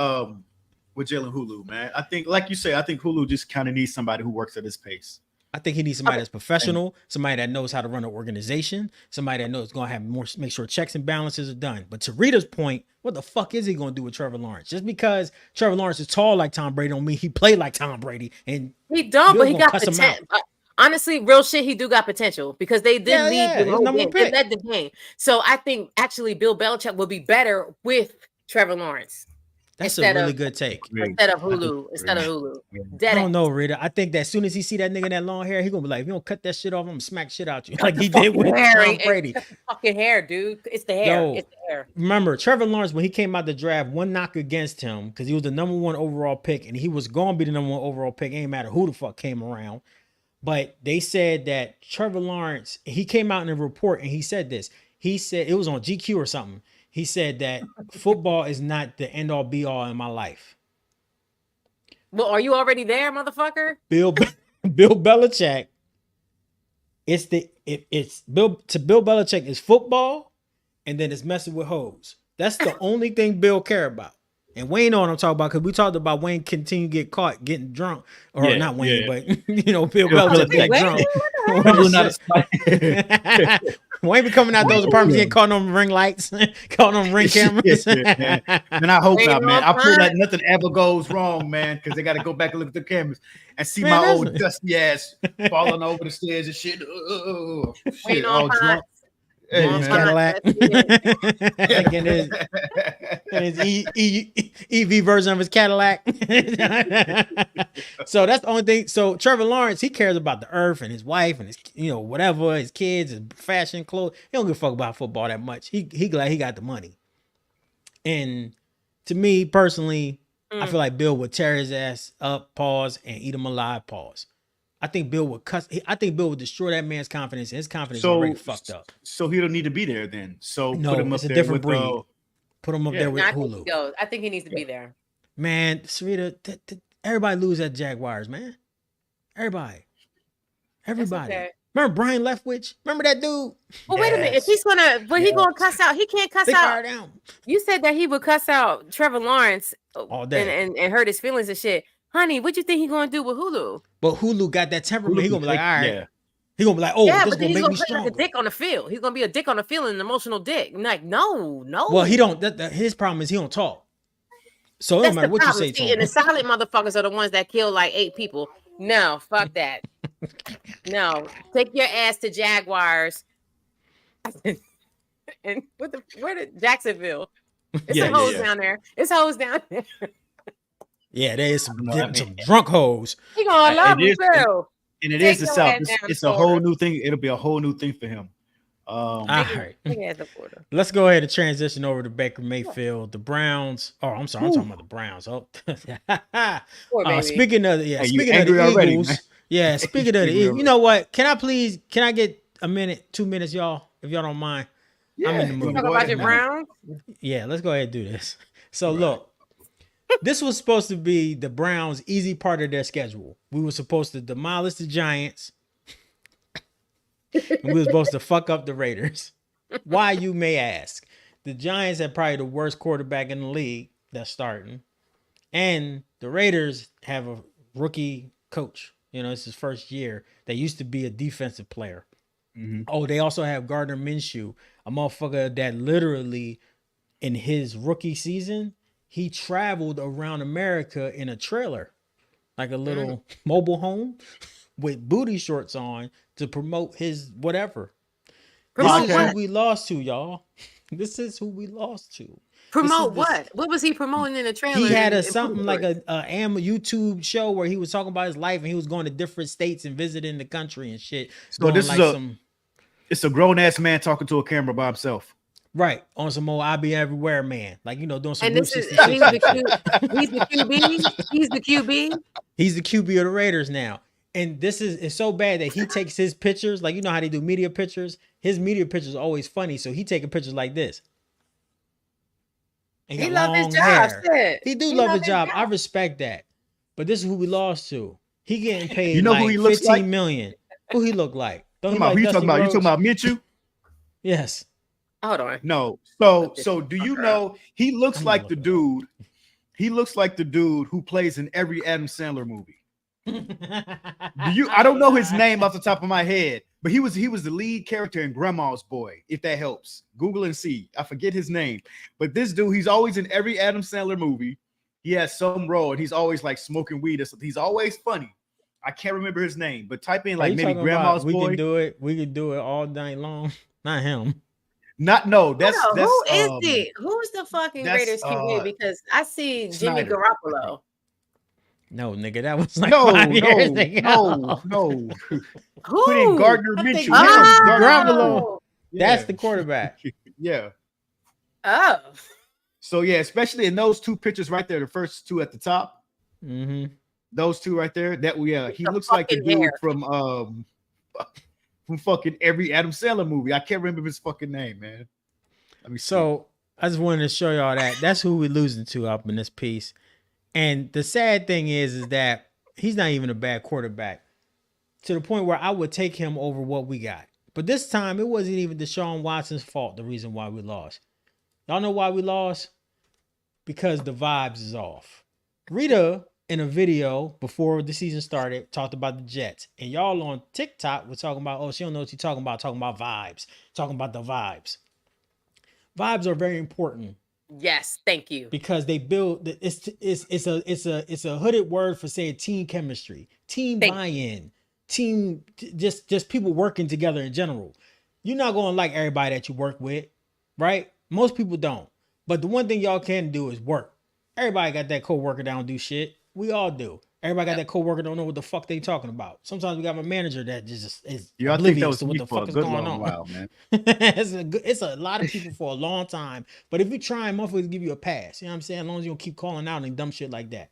Jalen Hulu, man. I think, like you say, I think Hulu just kind of needs somebody who works at his pace. I think he needs somebody that's professional, somebody that knows how to run an organization, somebody that knows going to have make sure checks and balances are done. But to Rita's point, what the fuck is he going to do with Trevor Lawrence? Just because Trevor Lawrence is tall like Tom Brady don't mean he played like Tom Brady. And he don't, but he got potential. Honestly, real shit, he do got potential because they did lead the game. So I think actually Bill Belichick will be better with Trevor Lawrence. That's a really good take. Instead of Hulu. I don't know, Rita. I think that as soon as he see that nigga in that long hair, he gonna be like, if you don't cut that shit off, I'm gonna smack shit out you. Like he did with Tom Brady. It's the fucking hair, dude. It's the hair. It's the hair. Remember, Trevor Lawrence, when he came out the draft, one knock against him, because he was the number 1 overall pick, and he was gonna be the number 1 overall pick. It ain't matter who the fuck came around. But they said that Trevor Lawrence, he came out in a report and he said this. He said, it was on GQ or something. He said that football is not the end all be all in my life. Well, are you already there, motherfucker? Bill Belichick. Bill Belichick is football, and then it's messing with hoes. That's the only thing Bill care about. And Wayne know what I'm talking about, because we talked about Wayne continue to get caught getting drunk. Or not Wayne, but Bill Belichick get drunk. Wayne be coming out those apartments getting caught on ring lights, caught on ring cameras. And I hope not, man. I pray that nothing ever goes wrong, man, because they got to go back and look at the cameras and see my old dusty ass falling over the stairs and shit. Shit, all drunk. Mom's Cadillac. And his EV version of his Cadillac. So that's the only thing. So Trevor Lawrence, he cares about the earth and his wife and his, whatever, his kids, his fashion, clothes. He don't give a fuck about football that much. He glad he got the money. And to me personally, I feel like Bill would tear his ass up, pause, and eat him alive, pause. I think Bill would destroy that man's confidence. His confidence is already fucked up. So he don't need to be there then. So no, put him it's up a there different with, breed. Put him up there with Hulu. I think he needs to be there. Man, Sarita, everybody lose at Jaguars, man. Everybody. Okay. Remember Brian Leftwich? Remember that dude? Well, wait a minute. If he's he gonna cuss out, he can't cuss They out. fired him. You said that he would cuss out Trevor Lawrence All day. and hurt his feelings and shit. Honey, what you think he gonna do with Hulu? But Hulu got that temperament. He gonna be like, all right. Yeah. He gonna be like, oh, Yeah, this but gonna then he's make gonna me play stronger. like a dick on the field. He's gonna be a dick on the field, an emotional dick. I'm like, no. Well, he don't. His problem is he don't talk. So it don't matter what you say to him. And the solid motherfuckers are the ones that kill like 8 people. No, fuck that. No, take your ass to Jaguars. And where did Jacksonville? It's some hoes down there. It's hoes down there. Yeah, there is some drunk hoes. He gonna love you too. And it is the South. It's a whole new thing. It'll be a whole new thing for him. All right. Let's go ahead and transition over to Baker Mayfield. The Browns. Oh, I'm sorry. I'm talking about the Browns. Oh, speaking of the Eagles. Yeah, speaking of the Eagles. You know what? Can I get a minute, 2 minutes, y'all? If y'all don't mind. Yeah, I'm in the mood. Talk about your Browns? Yeah, let's go ahead and do this. So look, this was supposed to be the Browns' easy part of their schedule. We were supposed to demolish the Giants. And we were supposed to fuck up the Raiders. Why, you may ask? The Giants have probably the worst quarterback in the league that's starting. And the Raiders have a rookie coach. You know, it's his first year. They used to be a defensive player. Mm-hmm. Oh, they also have Gardner Minshew, a motherfucker that literally in his rookie season, he traveled around America in a trailer, like a little mobile home with booty shorts on to promote his whatever. This is who we lost to, y'all. This is who we lost to. Promote what? What was he promoting in the trailer? He had something like a YouTube show where he was talking about his life and he was going to different states and visiting the country and shit. So this is it's a grown ass man talking to a camera by himself. Right. On some old I Be Everywhere man. Like, you know, doing some and this is, he's the QB. He's the QB. He's the QB of the Raiders now. And this is so bad that he takes his pictures, like you know how they do media pictures. His media pictures are always funny, so he taking pictures like this. He love his job. He love his job. I respect that. But this is who we lost to. He getting paid. You know like who he looks 15 like? Million. Who he look like? Who you talking about? You talking about Minshew? Yes. Hold on. No. So do you know he looks like the dude? He looks like the dude who plays in every Adam Sandler movie. I don't know his name off the top of my head, but he was the lead character in Grandma's Boy, if that helps. Google and see. I forget his name. But this dude, he's always in every Adam Sandler movie. He has some role and he's always like smoking weed. He's always funny. I can't remember his name, but type in like maybe Grandma's Boy. We can do it all night long. Not him. That's who is it? Who's the fucking Raiders QB? Because I see Jimmy Garoppolo. No, nigga, that was like 5 years ago. No. Who? Put in Gardner Minshew. Garoppolo. Yeah. That's the quarterback. Yeah. Oh. So yeah, especially in those two pictures right there, the first two at the top. Mm-hmm. Those two right there. He looks like the dude from fucking every Adam Sandler movie. I can't remember his fucking name, man. So I just wanted to show y'all that. That's who we're losing to up in this piece. And the sad thing is that he's not even a bad quarterback to the point where I would take him over what we got. But this time, it wasn't even Deshaun Watson's fault, the reason why we lost. Y'all know why we lost? Because the vibes is off. Rita, in a video before the season started, talked about the Jets. And y'all on TikTok were talking about, oh, she don't know what she's talking about vibes. Talking about the vibes. Vibes are very important. Yes, thank you. Because they build it's a hooded word for saying team chemistry, team buy-in, team just people working together in general. You're not going to like everybody that you work with, right? Most people don't. But the one thing y'all can do is work. Everybody got that coworker that don't do shit. We all do. Everybody got that coworker don't know what the fuck they talking about. Sometimes we got my manager that just is oblivious to what the fuck is going on. While, man. It's a lot of people for a long time. But if you try, motherfuckers give you a pass. You know what I'm saying? As long as you don't keep calling out and dumb shit like that.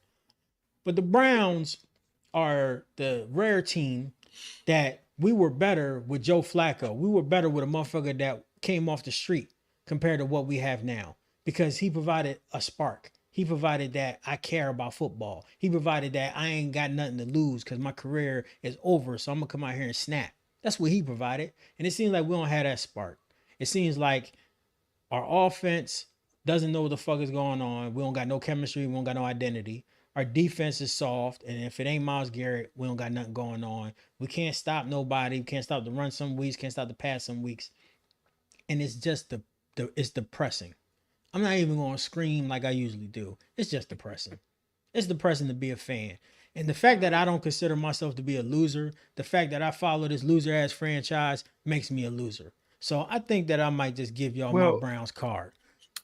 But the Browns are the rare team that we were better with Joe Flacco. We were better with a motherfucker that came off the street compared to what we have now. Because he provided a spark. He provided that I care about football. He provided that I ain't got nothing to lose because my career is over. So I'm going to come out here and snap. That's what he provided. And it seems like we don't have that spark. It seems like our offense doesn't know what the fuck is going on. We don't got no chemistry. We don't got no identity. Our defense is soft. And if it ain't Myles Garrett, we don't got nothing going on. We can't stop nobody. We can't stop the run some weeks. Can't stop the pass some weeks. And it's just it's depressing. I'm not even going to scream like I usually do. It's just depressing. It's depressing to be a fan. And the fact that I don't consider myself to be a loser, the fact that I follow this loser ass franchise makes me a loser. So I think that I might just give y'all my Browns card.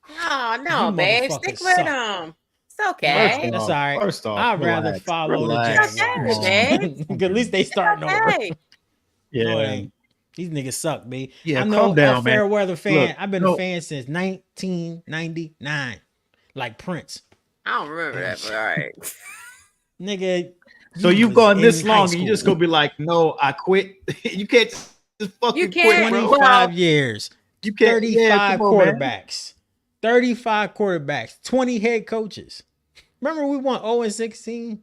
No, babe. Stick with them. It's okay. That's all right. First off, I'd rather follow the Jaguars. At least they starting over. Yeah. No, these niggas suck, babe. Yeah, I know calm down, I'm a fair man. weather fan. Look, I've been a fan since 1999. Like Prince. I don't remember that, but all right. Nigga. So you've gone this long and you just gonna be like, no, I quit. You can't just fucking quit. 25 years. You can't. 35 quarterbacks. 35 quarterbacks. 20 head coaches. Remember we won 0-16?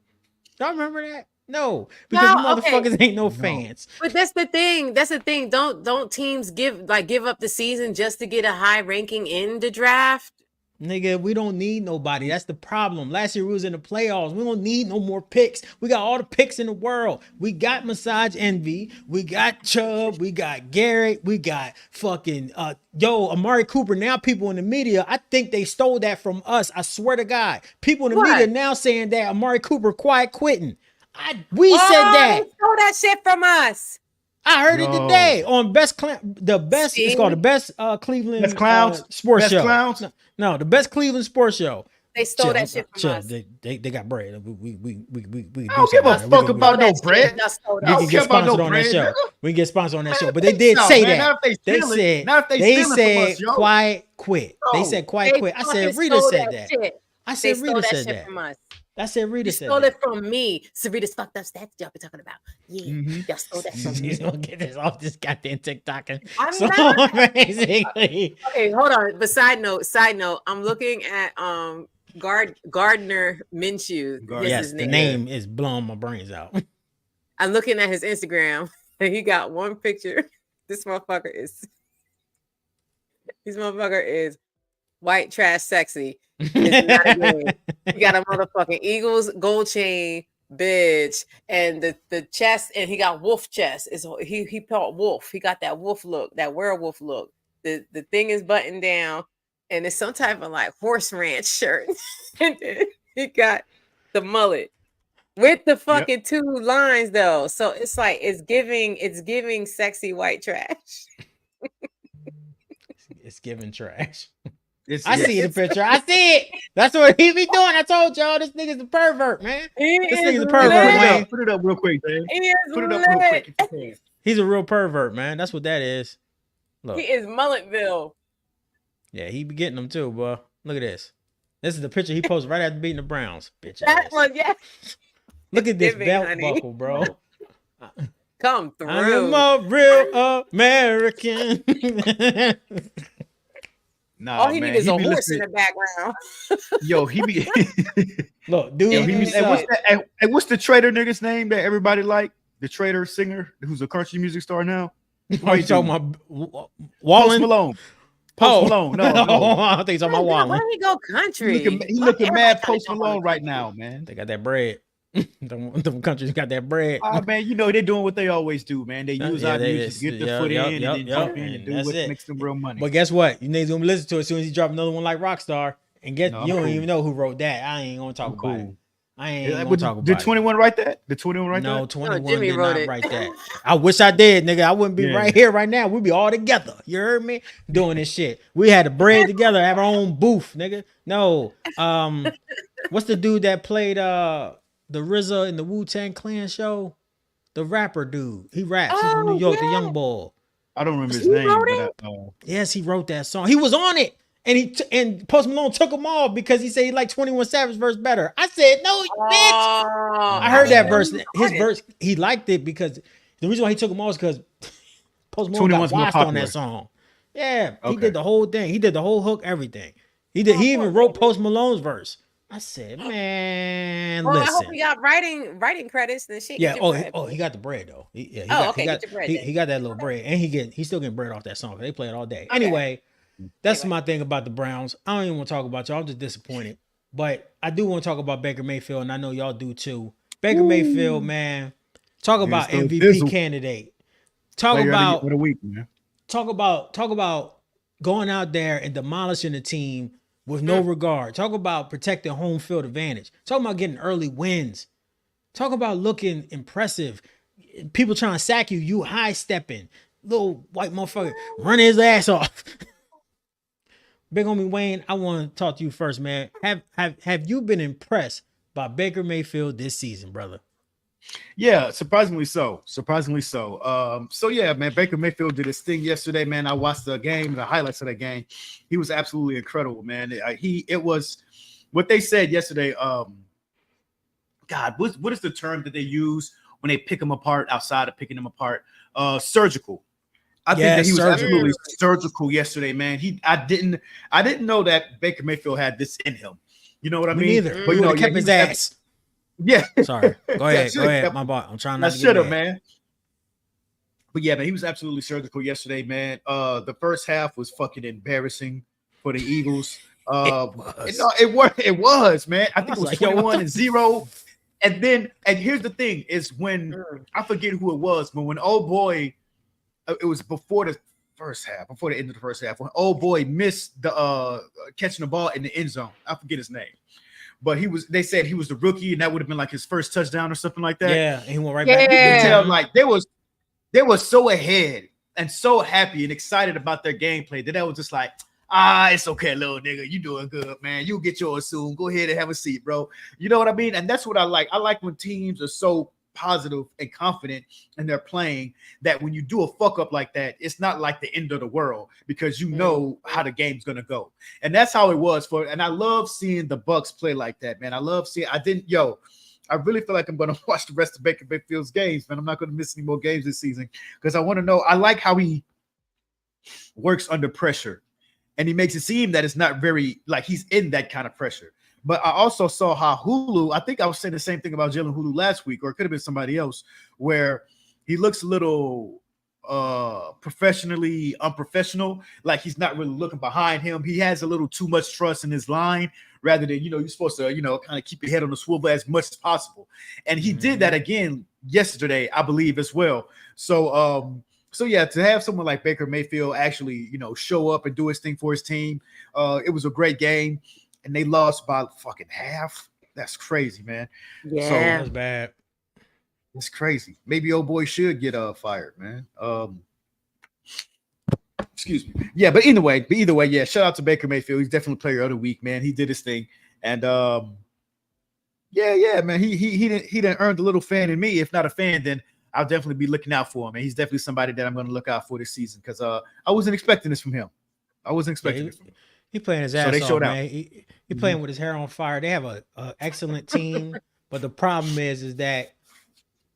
Y'all remember that? No, because you motherfuckers ain't no fans. But that's the thing. That's the thing. Don't teams give up the season just to get a high ranking in the draft? Nigga, we don't need nobody. That's the problem. Last year we was in the playoffs. We don't need no more picks. We got all the picks in the world. We got Massage Envy. We got Chubb. We got Garrett. We got fucking Amari Cooper. Now people in the media, I think they stole that from us. I swear to God. People in the media now saying that Amari Cooper quiet quitting. We said that. They stole that shit from us. I heard it today on the best. See? It's called the best Cleveland best clowns sports best show. Clowns? No, the best Cleveland sports show. They stole that shit from us. They got bread. We I don't give a fuck about no bread. We can get sponsored on that show. We can get sponsored on that show. But they did say that. They said quiet quit. They said quiet quit. I said Rita said that. I said Rita said that. I said Rita said stole it from me. Sarita's fucked up stats y'all be talking about. Yeah, y'all stole that from me. You don't get this off this goddamn TikToking. I'm not. Basically. Okay, hold on. But side note, I'm looking at Gardner Minshew. Yes, the name is blowing my brains out. I'm looking at his Instagram, and he got one picture. This motherfucker is white trash sexy. It's not a game. He got a motherfucking Eagles gold chain, bitch, and the chest, and he got wolf chest. He felt wolf. He got that wolf look, that werewolf look. The thing is buttoned down, and it's some type of like horse ranch shirt. And then he got the mullet with the fucking two lines though. So it's like it's giving sexy white trash. It's giving trash. I see the picture. I see it. That's what he be doing. I told y'all this nigga's a pervert, man. This nigga's a pervert, man. Put it up real quick, Dave. Put it up real quick. He's a real pervert, man. That's what that is. Look. He is Mulletville. Yeah, he be getting them too, boy. Look at this. This is the picture he posted right after beating the Browns. Bitch. That one, yeah. Look at this belt buckle, bro. Come through. I'm a real American. Nah, all he needs is a horse in the background. Yo, he be look, dude. What's the Trader nigga's name that everybody like? The Trader singer who's a country music star now. Are you talking about Post Malone? Post Malone. No, I think he's talking about Wallen. Why did he go country? He looking mad Post Malone right now, man. They got that bread. Them countries got that bread. Oh man, you know they're doing what they always do, man. They use our music, get the foot in, and then jump in and do what makes them real money. But guess what? You niggas gonna listen to it as soon as he drop another one like Rockstar, and you don't even know who wrote that. I ain't gonna talk about it. I ain't gonna talk about it. Did 21 write that? Did 21 write that? No, 21 did not write that. I wish I did, nigga. I wouldn't be right here right now. We'd be all together. You heard me? Doing this shit. We had the bread together, have our own booth, nigga. No. What's the dude that played the RZA in the Wu-Tang Clan show? The rapper dude. He raps. He's from New York, the young boy. I don't remember his name. But yes, he wrote that song. He was on it. And Post Malone took him off because he said he liked 21 Savage verse better. I said, no, bitch. I heard that verse. His verse, he liked it because the reason why he took him off is because Post Malone got washed on that song. Yeah, he did the whole thing. He did the whole hook, everything. He even wrote Post Malone's verse. I said, man, Well, I hope listen. you got writing credits and shit. Yeah. Get your bread. He got the bread though. He Okay, get your bread. he got that little bread, and he's still getting bread off that song. They play it all day. Okay. Anyway, that's Anyway. my thing about the Browns. I don't even want to talk about y'all. I'm just disappointed. But I do want to talk about Baker Mayfield, and I know y'all do too. Baker Mayfield, man, talk about Here's the MVP thizzle. candidate. Talk Player about of the week, man. talk about going out there and demolishing the team with no regard. Talk about protecting home field advantage. Talk about getting early wins. Talk about looking impressive. People trying to sack you, you high stepping. Little white motherfucker running his ass off. Big homie Wayne, I want to talk to you first, man. Have you been impressed by Baker Mayfield this season, brother? Yeah, surprisingly so. So yeah, man, Baker Mayfield did his thing yesterday, man. I watched the game, the highlights of that game. He was absolutely incredible, man. It was what they said yesterday. God, what is the term that they use when they pick them apart outside of picking them apart? Surgical. I think that he was absolutely surgical yesterday, man. I didn't know that Baker Mayfield had this in him. You know what I mean? Neither. But you know, kept his ass. Yeah. Sorry. Go ahead. My boy. I'm trying not to should get have, mad. man. But yeah, man, he was absolutely surgical yesterday, man. The first half was fucking embarrassing for the Eagles. It was, man. I think it was like, 21-0. And here's the thing: is when I forget who it was, but when old boy, it was before the end of the first half, when old boy missed the catching the ball in the end zone. I forget his name. But they said he was the rookie, and that would have been like his first touchdown or something like that. Yeah, and he went right back. You can tell like they were so ahead and so happy and excited about their gameplay that was just like, it's okay, little nigga. You doing good, man. You'll get yours soon. Go ahead and have a seat, bro. You know what I mean? And that's what I like. I like when teams are so positive and confident in their playing that when you do a fuck up like that, it's not like the end of the world because you know how the game's gonna go. And that's how it was and I love seeing the Bucks play like that, man. I really feel like I'm gonna watch the rest of Baker Mayfield's games, man. I'm not gonna miss any more games this season because I want to know. I like how he works under pressure and he makes it seem that it's not very like he's in that kind of pressure. But I also saw how Hulu, I think I was saying the same thing about Jalen Hulu last week, or it could have been somebody else, where he looks a little professionally unprofessional, like he's not really looking behind him. He has a little too much trust in his line rather than, you're supposed to, kind of keep your head on the swivel as much as possible. And he did that again yesterday, I believe, as well. So yeah, to have someone like Baker Mayfield actually, show up and do his thing for his team, it was a great game. And they lost by fucking half. That's crazy, man. Yeah, so, that's bad. It's crazy. Maybe old boy should get fired, man. Excuse me. Yeah, but either way, yeah. Shout out to Baker Mayfield. He's definitely player of the week, man. He did his thing, and yeah, man. He didn't earn the little fan in me. If not a fan, then I'll definitely be looking out for him. And he's definitely somebody that I'm going to look out for this season because I wasn't expecting this from him. He playing his ass off, man. Out. He playing with his hair on fire. They have a excellent team, but the problem is that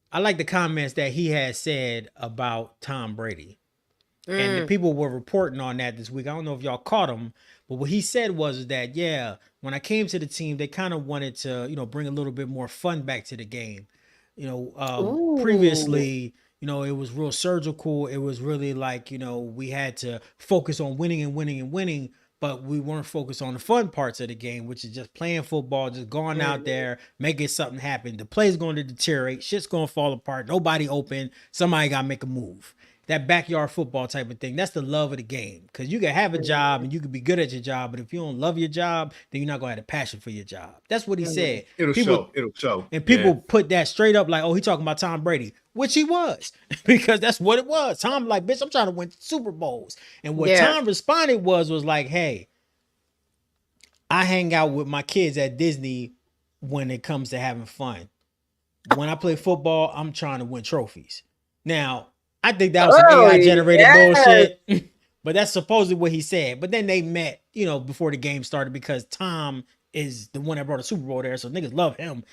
I like the comments that he has said about Tom Brady, and the people were reporting on that this week. I don't know if y'all caught him, but what he said was that when I came to the team, they kind of wanted to bring a little bit more fun back to the game. Previously, it was real surgical. It was really like we had to focus on winning and winning and winning. But we weren't focused on the fun parts of the game, which is just playing football, just going out there, making something happen. The play's going to deteriorate. Shit's going to fall apart. Nobody open. Somebody got to make a move. That backyard football type of thing. That's the love of the game. Because you can have a job and you can be good at your job. But if you don't love your job, then you're not going to have a passion for your job. That's what he said. It'll show. And people put that straight up like, oh, he talking about Tom Brady. Which he was. Because that's what it was. Tom like, bitch, I'm trying to win Super Bowls. And what Tom responded was like, hey, I hang out with my kids at Disney when it comes to having fun. When I play football, I'm trying to win trophies. Now, I think that was some AI-generated bullshit, but that's supposedly what he said. But then they met, before the game started because Tom is the one that brought a Super Bowl there, so niggas love him.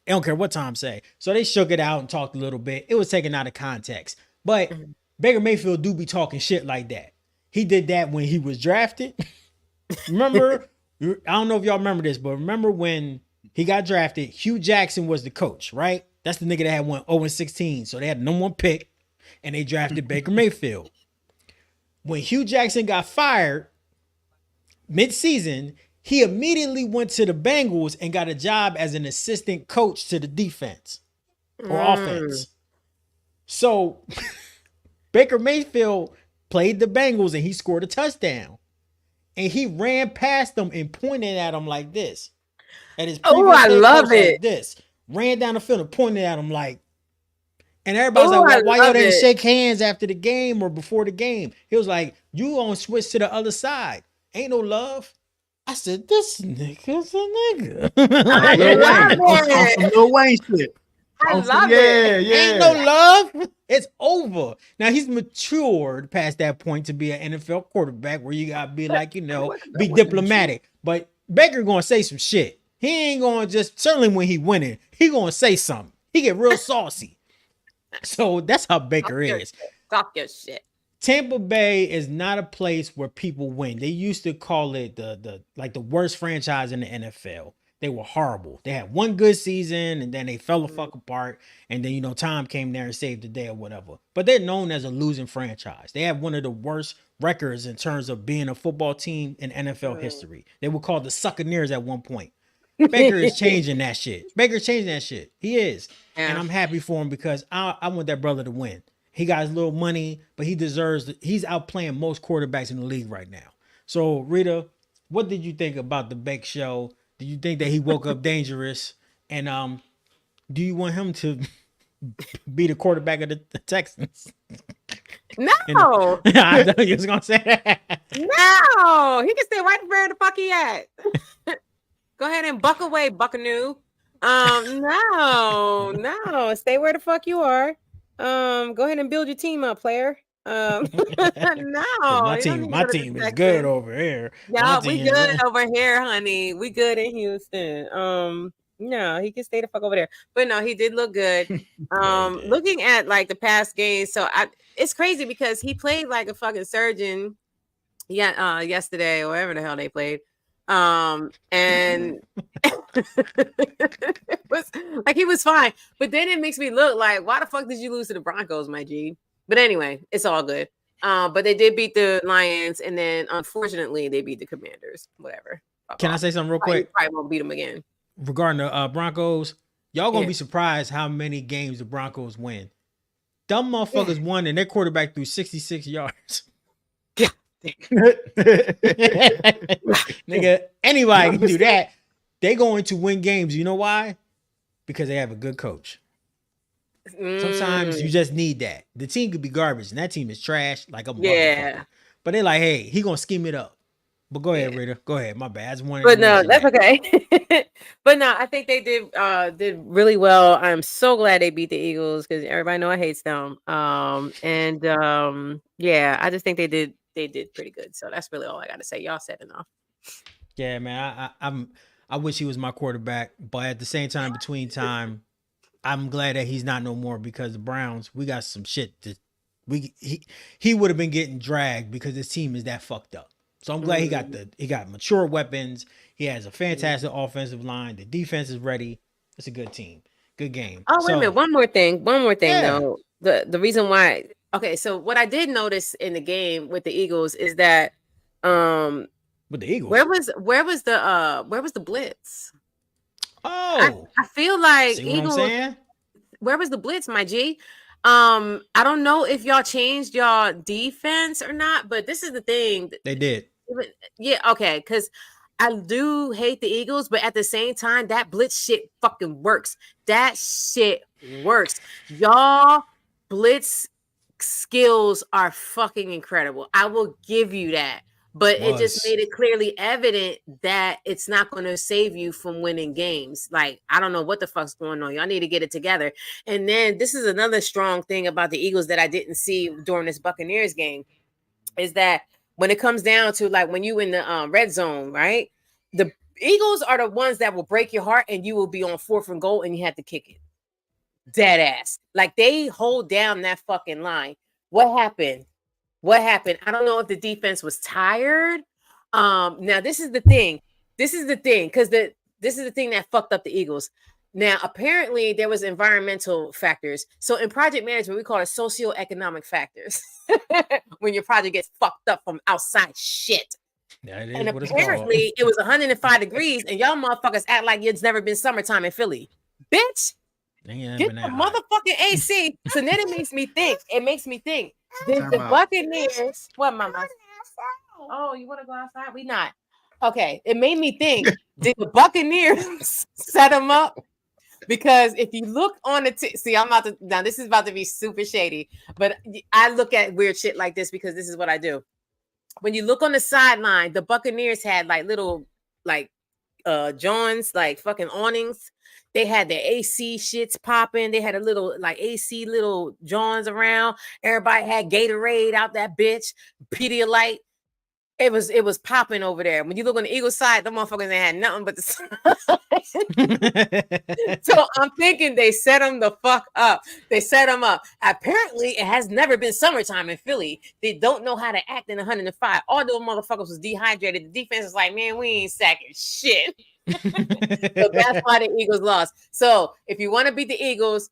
They don't care what Tom say. So they shook it out and talked a little bit. It was taken out of context. But Baker Mayfield do be talking shit like that. He did that when he was drafted. Remember? I don't know if y'all remember this, but remember when he got drafted, Hugh Jackson was the coach, right? That's the nigga that had won 0-16. So they had the number 1 pick and they drafted Baker Mayfield. When Hugh Jackson got fired mid-season, he immediately went to the Bengals and got a job as an assistant coach to the defense or offense. So Baker Mayfield played the Bengals and he scored a touchdown. And he ran past them and pointed at him like this. At his previous I love it. Like this. Ran down the field and pointed at him like, and everybody's like, why y'all didn't shake hands after the game or before the game? He was like, you gonna switch to the other side. Ain't no love. I said, this nigga's a nigga. I love it. Lil Wayne shit. I love it. Yeah. Ain't no love. It's over. Now he's matured past that point to be an NFL quarterback where you gotta be like, be diplomatic. But Baker gonna say some shit. He ain't gonna just, certainly when he winning, he gonna say something. He get real saucy. So that's how Baker is. Talk your shit. Tampa Bay is not a place where people win. They used to call it the worst franchise in the NFL. They were horrible. They had one good season and then they fell the fuck apart. And then, Tom came there and saved the day or whatever. But they're known as a losing franchise. They have one of the worst records in terms of being a football team in NFL history. They were called the Succaneers at one point. Baker is changing that shit. Baker's changing that shit. He is. Yeah. And I'm happy for him because I want that brother to win. He got his little money, but he deserves he's outplaying most quarterbacks in the league right now. So, Rita, what did you think about the Bake Show? Do you think that he woke up dangerous? And do you want him to be the quarterback of the Texans? No. I thought you was going to say that. No. He can stay right where the fuck he at. Go ahead and buck away, Buckaroo. No. Stay where the fuck you are. Go ahead and build your team up, player. No. My team is good over here. Yeah, we good over here, honey. We good in Houston. No, he can stay the fuck over there. But no, he did look good. Looking at like the past games, so it's crazy because he played like a fucking surgeon. Yeah, yesterday or whatever the hell they played. And it was like he was fine, but then it makes me look like, why the fuck did you lose to the Broncos, my G? But anyway, it's all good. But they did beat the Lions, and then unfortunately they beat the Commanders. Whatever. Can I say something real quick? Probably won't beat them again. Regarding the Broncos, y'all gonna be surprised how many games the Broncos win. Dumb motherfuckers won, and their quarterback threw 66 yards. Nigga, anybody can do that. They going to win games. You know why? Because they have a good coach. Sometimes you just need that. The team could be garbage, and that team is trash. Like a motherfucker. But they're like, hey, he gonna scheme it up. But go ahead, Rita. Go ahead. My bad. But no, that's okay. But no, I think they did really well. I'm so glad they beat the Eagles because everybody know I hate them. Yeah, I just think they did pretty good. So that's really all I got to say. Y'all said enough. Yeah, man. I wish he was my quarterback, but at the same time, between time, I'm glad that he's not no more because the Browns, we got some shit that he would have been getting dragged because his team is that fucked up. So I'm glad he got mature weapons. He has a fantastic offensive line. The defense is ready. It's a good team. Good game. Oh, wait a minute. One more thing though. The reason why. Okay, so what I did notice in the game with the Eagles is that with the Eagles, where was the blitz? Oh, I feel like see what Eagles. I'm saying? Where was the blitz, my G? I don't know if y'all changed y'all defense or not, but this is the thing. They did. Yeah, okay, because I do hate the Eagles, but at the same time, that blitz shit fucking works. That shit works. Y'all blitz skills are fucking incredible. I will give you that. But it just made it clearly evident that it's not going to save you from winning games. Like, I don't know what the fuck's going on. Y'all need to get it together. And then this is another strong thing about the Eagles that I didn't see during this Buccaneers game is that when it comes down to like when you in the red zone, right? The Eagles are the ones that will break your heart and you will be on 4th and goal and you have to kick it. Dead ass. Like they hold down that fucking line. What happened? I don't know if the defense was tired. Now, this is the thing. this is the thing, because this is the thing that fucked up the Eagles. Now, apparently, there was environmental factors. So in project management, we call it socioeconomic factors. When your project gets fucked up from outside shit. That is And what it's called. apparently, it was 105 degrees, and y'all motherfuckers act like it's never been summertime in Philly. Bitch, Ain't get been the that hot. motherfucking AC. So then it makes me think. Did Time the out. Buccaneers? What, mama? Oh, you want to go outside? We not. Okay, it made me think. Did the Buccaneers set them up? Because if you look on the see, I'm about to now. This is about to be super shady, but I look at weird shit like this because this is what I do. When you look on the sideline, the Buccaneers had like little like Johns, like fucking awnings. They had their AC shits popping. They had a little like AC little Johns around. Everybody had Gatorade out that bitch, Pedialyte. It was popping over there. When you look on the Eagles side, the motherfuckers ain't had nothing but the So I'm thinking they set them the fuck up. They set them up. Apparently, it has never been summertime in Philly. They don't know how to act in 105. All those motherfuckers was dehydrated. The defense is like, man, we ain't sacking shit. So that's why the Eagles lost. So if you want to beat the Eagles,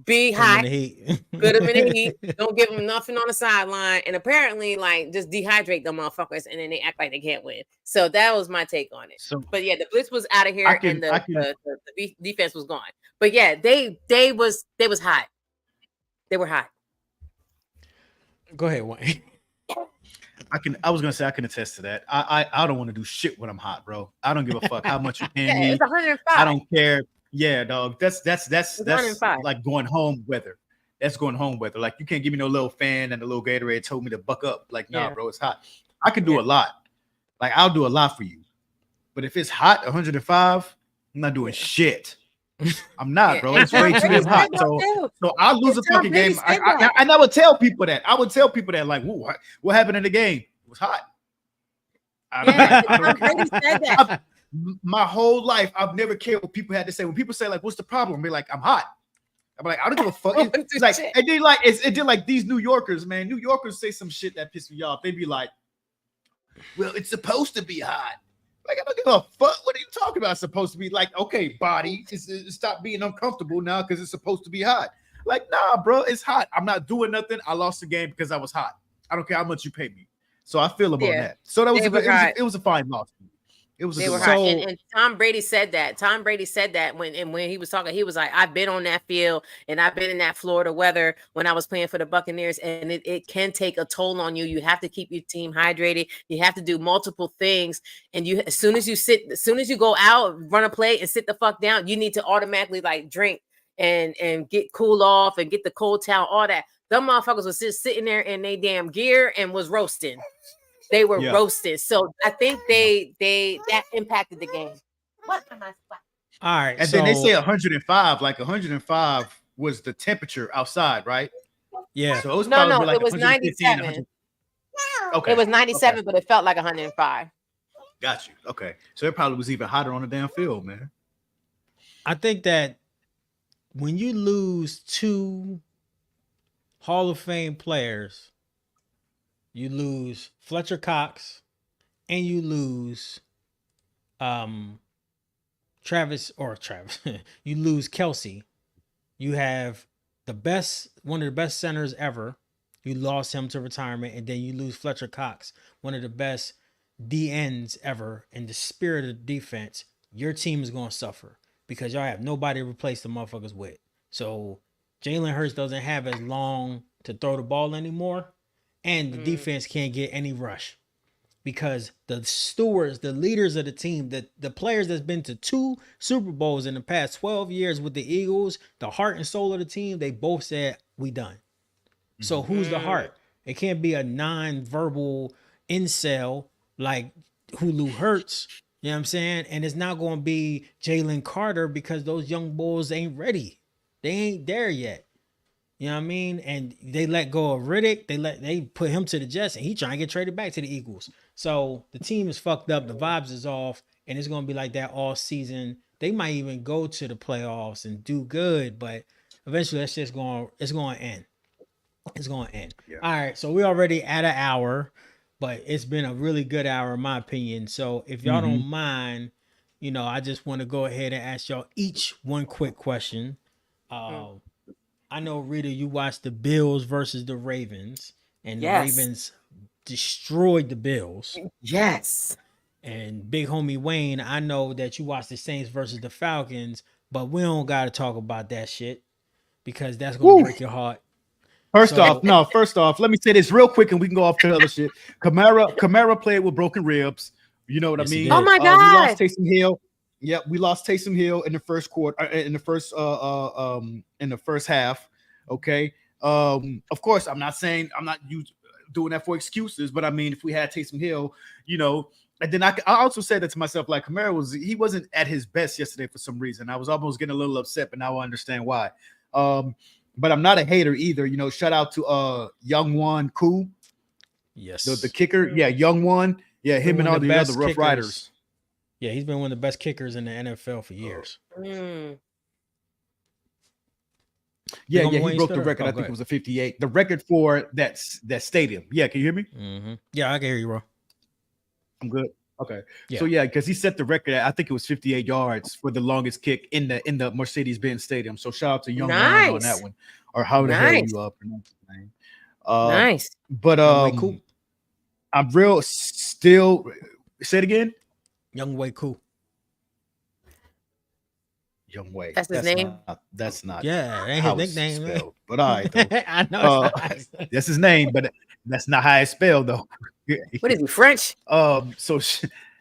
be hot. Put them in the heat. Don't give them nothing on the sideline. And apparently, like, just dehydrate them motherfuckers, and then they act like they can't win. So that was my take on it. So But yeah, the blitz was out of here, and the defense was gone. But yeah, they was hot. They were hot. Go ahead, Wayne. I was gonna say I can attest to that. I don't want to do shit when I'm hot, bro. I don't give a fuck how much you pay me. It's 105. I don't care. Yeah, dog. That's 105. like going home weather. That's going home weather. Like you can't give me no little fan and a little Gatorade told me to buck up. Like, nah, bro, it's hot. I can do a lot. Like I'll do a lot for you. But if it's hot, 105, I'm not doing shit. I'm not, bro. It's way too damn hot. So I'll lose a fucking game. And I would tell people that. I would tell people that, like, what happened in the game? It was hot. My whole life, I've never cared what people had to say. When people say, like, what's the problem? Be like, I'm hot. I'm like, I don't give a fuck. It's like, and then like, it did like these New Yorkers, man. New Yorkers say some shit that piss me off. They be like, well, it's supposed to be hot. Like, I don't give a fuck. What are you talking about? It's supposed to be like, okay, body, stop being uncomfortable now because it's supposed to be hot. Like, nah, bro, it's hot. I'm not doing nothing. I lost the game because I was hot. I don't care how much you pay me. So I feel about that. So that was it was a fine loss. It was they were hot. And Tom Brady said that. Tom Brady said that when he was talking, he was like, I've been on that field and I've been in that Florida weather when I was playing for the Buccaneers, and it can take a toll on you. You have to keep your team hydrated. You have to do multiple things. And as soon as you go out, run a play and sit the fuck down, you need to automatically like drink and get cool off and get the cold towel, all that. Them motherfuckers was just sitting there in they damn gear and was roasting. They were roasted. So I think that impacted the game. What am I? All right. And then they say 105, like 105 was the temperature outside, right? Yeah. So it was like it was 97. Okay. It was 97, but it felt like 105. Got you. Okay. So it probably was even hotter on the damn field, man. I think that when you lose two Hall of Fame players, you lose Fletcher Cox and you lose Travis. You lose Kelsey. You have one of the best centers ever. You lost him to retirement, and then you lose Fletcher Cox, one of the best DNs ever in the spirit of defense. Your team is going to suffer because y'all have nobody to replace the motherfuckers with. So Jalen Hurts doesn't have as long to throw the ball anymore. And the defense can't get any rush because the stewards, the leaders of the team, the players that's been to 2 Super Bowls in the past 12 years with the Eagles, the heart and soul of the team, they both said, we done. So who's the heart? It can't be a non-verbal incel like Hulu Hurts. You know what I'm saying? And it's not going to be Jalen Carter because those young bulls ain't ready. They ain't there yet. You know what I mean? And they let go of Riddick. They put him to the Jets, and he trying to get traded back to the Eagles. So the team is fucked up. The vibes is off, and it's going to be like that all season. They might even go to the playoffs and do good, but eventually it's going to end. It's going to end. Yeah. All right, so we're already at an hour. but it's been a really good hour in my opinion. So if y'all don't mind, you know, I just want to go ahead and ask y'all each one quick question. I know, Rita, you watched the Bills versus the Ravens, and the Yes. Ravens destroyed the Bills. Yes. And big homie Wayne, I know that you watched the Saints versus the Falcons, but we don't got to talk about that shit because that's going to break your heart. First off, let me say this real quick and we can go off to other shit. Kamara played with broken ribs. You know what I mean? Oh my We lost God. Taysom Hill. Yep, we lost Taysom Hill in the first quarter, in the first half. Okay. Of course, I'm not doing that for excuses, but I mean, if we had Taysom Hill, you know, and then I also said that to myself, like Kamara wasn't at his best yesterday for some reason. I was almost getting a little upset, but now I understand why. But I'm not a hater either. You know, shout out to Young Koo. Yes. The kicker. Yeah, Young One. Yeah, him and all the other Rough Riders. Yeah, he's been one of the best kickers in the NFL for years. Yeah, he broke the record. I think it was a 58. The record for that stadium. Yeah, can you hear me? Yeah, I can hear you, bro. I'm good. Okay. Yeah. So yeah, because he set the record at, I think it was 58 yards for the longest kick in the Mercedes-Benz Stadium. So shout out to Young Man on that one, or how the hell you pronounce his name. Nice. But cool. I'm real still. Say it again. Young Way Cool. Young Way. That's his name. That's not. Yeah, that ain't his nickname. Spelled, but all right. I know. That's his name, but that's not how it's spelled though. What is he, French? No.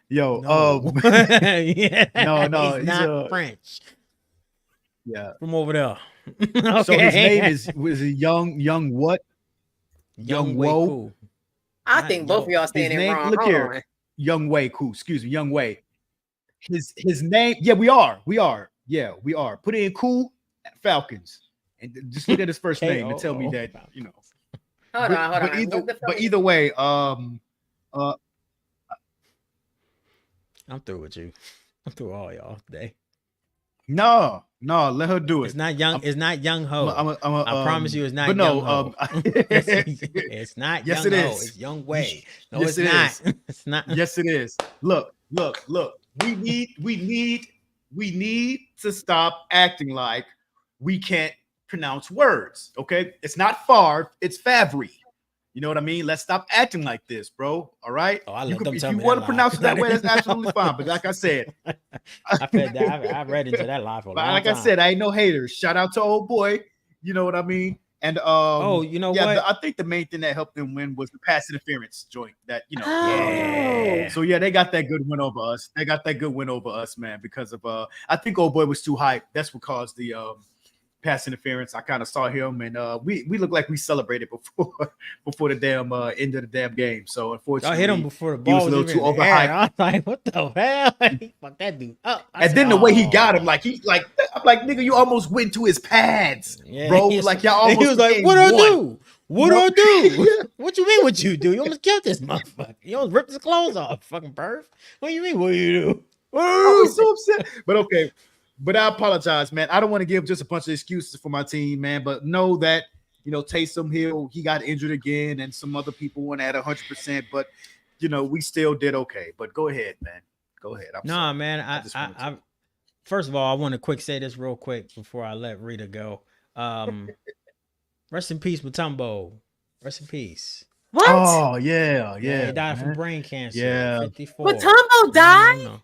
Yeah. No, he's not French. Yeah, from over there. Okay. So his name was Young what? Young Way Cool. I think both of y'all saying it wrong. Look here, Young Way Cool. Excuse me, Young Way. His name. Yeah, we are. Yeah, we are. Put it in Cool Falcons, and just look at his first name and tell me that you know. Hold on. But either way, I'm through with you. I'm through all y'all today. No, let her do it. It's not young. It's not Young Ho. I promise you, it's not. But Young Ho. It's not. Yes, Young it Ho. is. It's Young Way. No, yes, it's not. It's not. Yes, it is. Look. We need to stop acting like we can't pronounce words. Okay, it's not Favre, it's Favre. You know what I mean? Let's stop acting like this, bro. All right. Oh, if you want to pronounce it that way, that's absolutely fine. But like I said, I read into that live for a long time. Like I said, I ain't no haters. Shout out to old boy. You know what I mean? And you know what? I think the main thing that helped them win was the pass interference joint. That Yeah. So yeah, they got that good win over us. Man, because of I think old boy was too hyped. That's what caused the pass interference. I kind of saw him, and we looked like we celebrated before the damn end of the damn game. So unfortunately, I hit him before the ball was a little too overhyped. I was like, what the hell? Fuck that dude up. And then the way he got him, I'm like, nigga, you almost went to his pads, bro. Like y'all almost. He was like, what do I do? What do I do? What you mean? What you do? You almost killed this motherfucker. You almost ripped his clothes off, fucking perv. What do you mean? What do you do? I was so upset. But okay. But I apologize, man. I don't want to give just a bunch of excuses for my team, man. But know that, you know, Taysom Hill, he got injured again, and some other people weren't at 100%. But, you know, we still did okay. But go ahead, man. Go ahead. Nah, man. I first of all, I want to say this real quick before I let Rita go. Rest in peace, Mutombo. Rest in peace. What? Oh, yeah. He died from brain cancer. Yeah. 54. Mutombo died? No.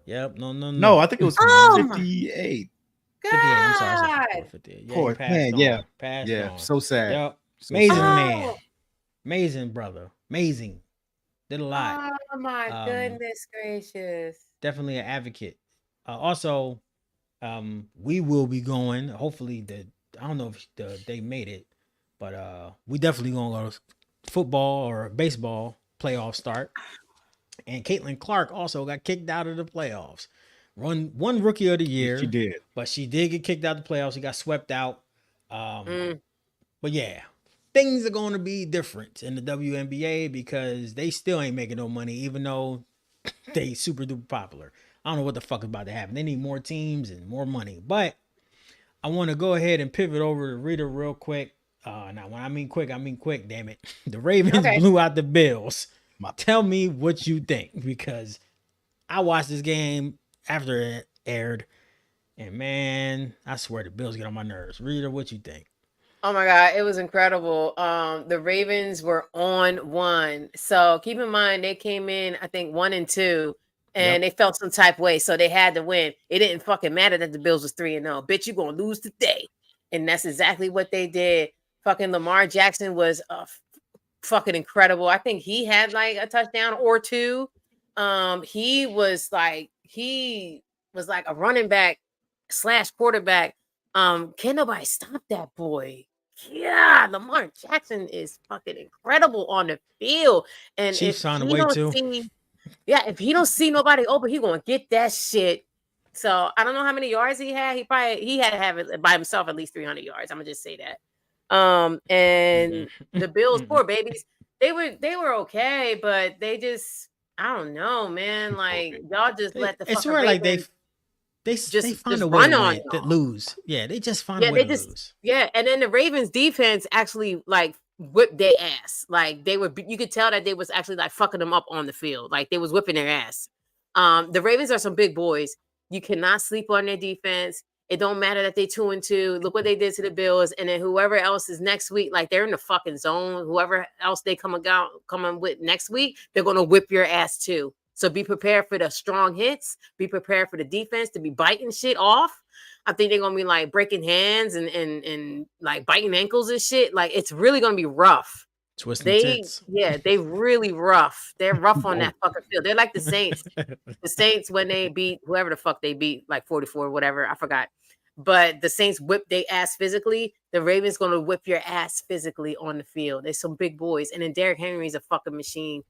Yep. No. No, I think it was 58. 58. I'm sorry. 58. Yeah, poor man. Yeah. Passed on. So sad. Yep. So amazing sad. man. Amazing brother. Amazing. Did a lot. Oh my goodness gracious. Definitely an advocate. Also, we will be going. Hopefully, I don't know if they made it, but we definitely gonna go to football or baseball playoff start. And Caitlin Clark also got kicked out of the playoffs. One rookie of the year. She did. But she did get kicked out of the playoffs. She got swept out. But yeah, things are going to be different in the WNBA because they still ain't making no money, even though they super duper popular. I don't know what the fuck is about to happen. They need more teams and more money. But I want to go ahead and pivot over to Rita real quick. Now, when I mean quick, damn it. The Ravens blew out the Bills. Tell me what you think, because I watched this game after it aired, and man, I swear the Bills get on my nerves. Reader, what you think? Oh my God, it was incredible. The Ravens were on one. So keep in mind, they came in, I think, 1-2, and they felt some type way. So they had to win. It didn't fucking matter that the Bills was 3-0. Bitch, you're gonna lose today. And that's exactly what they did. Fucking Lamar Jackson was fucking incredible. I think he had like a touchdown or two. He was like a running back / quarterback. Can nobody stop that boy? Yeah, Lamar Jackson is fucking incredible on the field. And Chiefs if on the he way don't too. see, if he don't see nobody open, he gonna get that shit. So I don't know how many yards he had. He had to have it by himself at least 300 yards. I'm gonna just say that. And the Bills, poor babies, they were okay, but they just, I don't know, man. Like y'all just let the It's fucking sort of like Ravens they just find a way run to on win, y'all. to lose. Yeah, they just find a Yeah, way they to just lose. and then the Ravens defense actually like whipped their ass. Like you could tell that they was actually like fucking them up on the field. Like they was whipping their ass. The Ravens are some big boys. You cannot sleep on their defense. It don't matter that they 2-2. Look what they did to the Bills, and then whoever else is next week, like they're in the fucking zone. Whoever else they coming with next week, they're gonna whip your ass too. So be prepared for the strong hits. Be prepared for the defense to be biting shit off. I think they're gonna be like breaking hands and like biting ankles and shit. Like it's really gonna be rough. Twisting tits. They really rough. They're rough on that fucking field. They're like the Saints. The Saints when they beat whoever the fuck they beat, like 44, whatever, I forgot. But the Saints whip their ass physically. The Ravens gonna whip your ass physically on the field. They're some big boys, and then Derrick Henry's a fucking machine.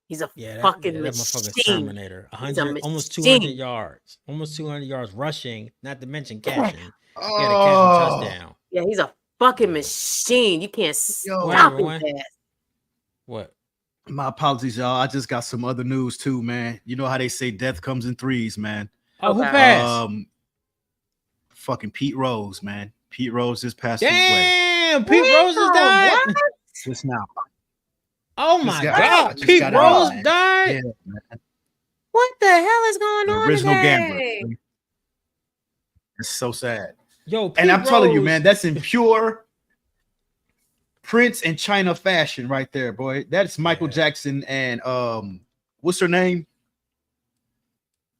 He's a fucking that motherfucker's machine. Terminator. He's a 100, almost machine. 200 yards. Almost 200 yards rushing, not to mention catching. He Oh, had a catching touchdown. Yeah, he's a fucking machine. You can't stop Whatever, his ass. What? my apologies, y'all. I just got some other news too, man. You know how they say death comes in threes, man. Oh, who Okay. passed? Fucking Pete Rose, man. Pete Rose just passed away Damn, Pete Rose has died. What? just now. Oh my Just God, just Pete got Rose out, man. died. Yeah, man. What the hell is going The on original today? gambler. It's so sad. Yo, Pete And I'm telling you, Rose- man, that's in pure Prince and China fashion right there, boy. That's Michael Jackson and what's her name?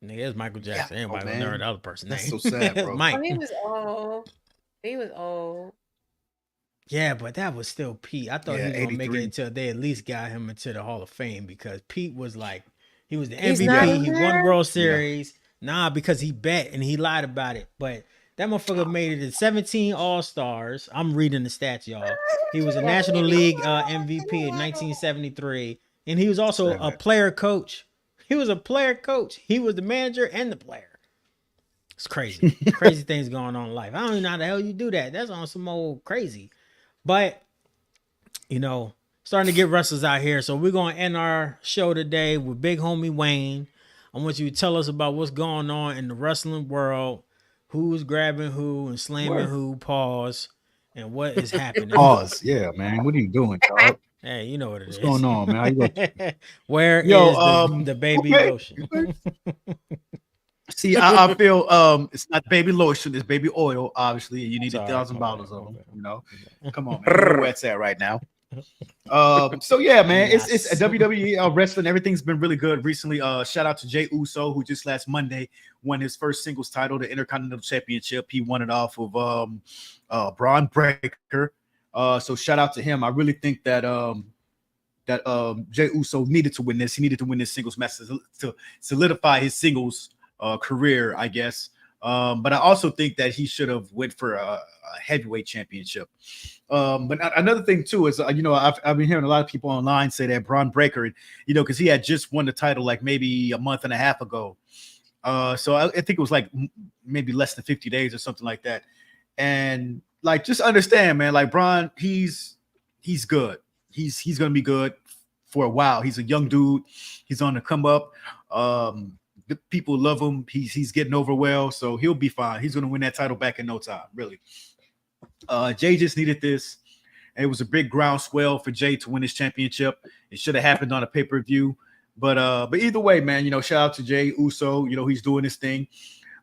Nigga, it's Michael Jackson. Yeah, Everybody man. know the other person That's name. so sad, bro. Mike. Oh, he was old. He was old. Yeah, but that was still Pete. I thought Yeah, he was gonna make it 83. until they at least got him into the Hall of Fame, because Pete was like, he was the He's not MVP. in He won there? World Series. Nah, because he bet and he lied about it. But that motherfucker made it to 17 All-Stars. I'm reading the stats, y'all. He was a National League MVP in 1973, and he was also a player coach. He was a player coach. He was the manager and the player. It's crazy. Crazy things going on in life. I don't even know how the hell you do that. That's on some old crazy. But, you know, starting to get wrestlers out here. So we're going to end our show today with big homie Wayne. I want you to tell us about what's going on in the wrestling world, who's grabbing who and slamming who, pause, and what is happening. Pause. Yeah, man. What are you doing, dog? Hey, you know what it is. What's going on, man? How you doing? Where Yo, is the baby okay. lotion? See, I feel it's not baby lotion, it's baby oil, obviously. You need Sorry, 1,000 my bottles bad, of my them, bad. you know. Come on, man. You know where it's at right now. So yeah, man, it's Yes. a WWE wrestling. Everything's been really good recently. Shout out to Jey Uso, who just last Monday won his first singles title, the Intercontinental Championship. He won it off of Braun Breaker. So shout out to him. I really think that Jey Uso needed to win this. He needed to win this singles match to solidify his singles career, I guess. But I also think that he should have went for a heavyweight championship. But another thing too is, you know, I've been hearing a lot of people online say that Braun Breaker, you know, because he had just won the title like maybe a month and a half ago. So I think it was like maybe less than 50 days or something like that. And like, just understand, man, like Braun, he's good. He's gonna be good for a while. He's a young dude. He's on the come up. The people love him. He's getting over well, so he'll be fine. He's gonna win that title back in no time, really. Jay just needed this, and it was a big groundswell for Jay to win his championship. It should have happened on a pay-per-view. But either way, man, you know, shout out to Jay Uso. You know, he's doing his thing.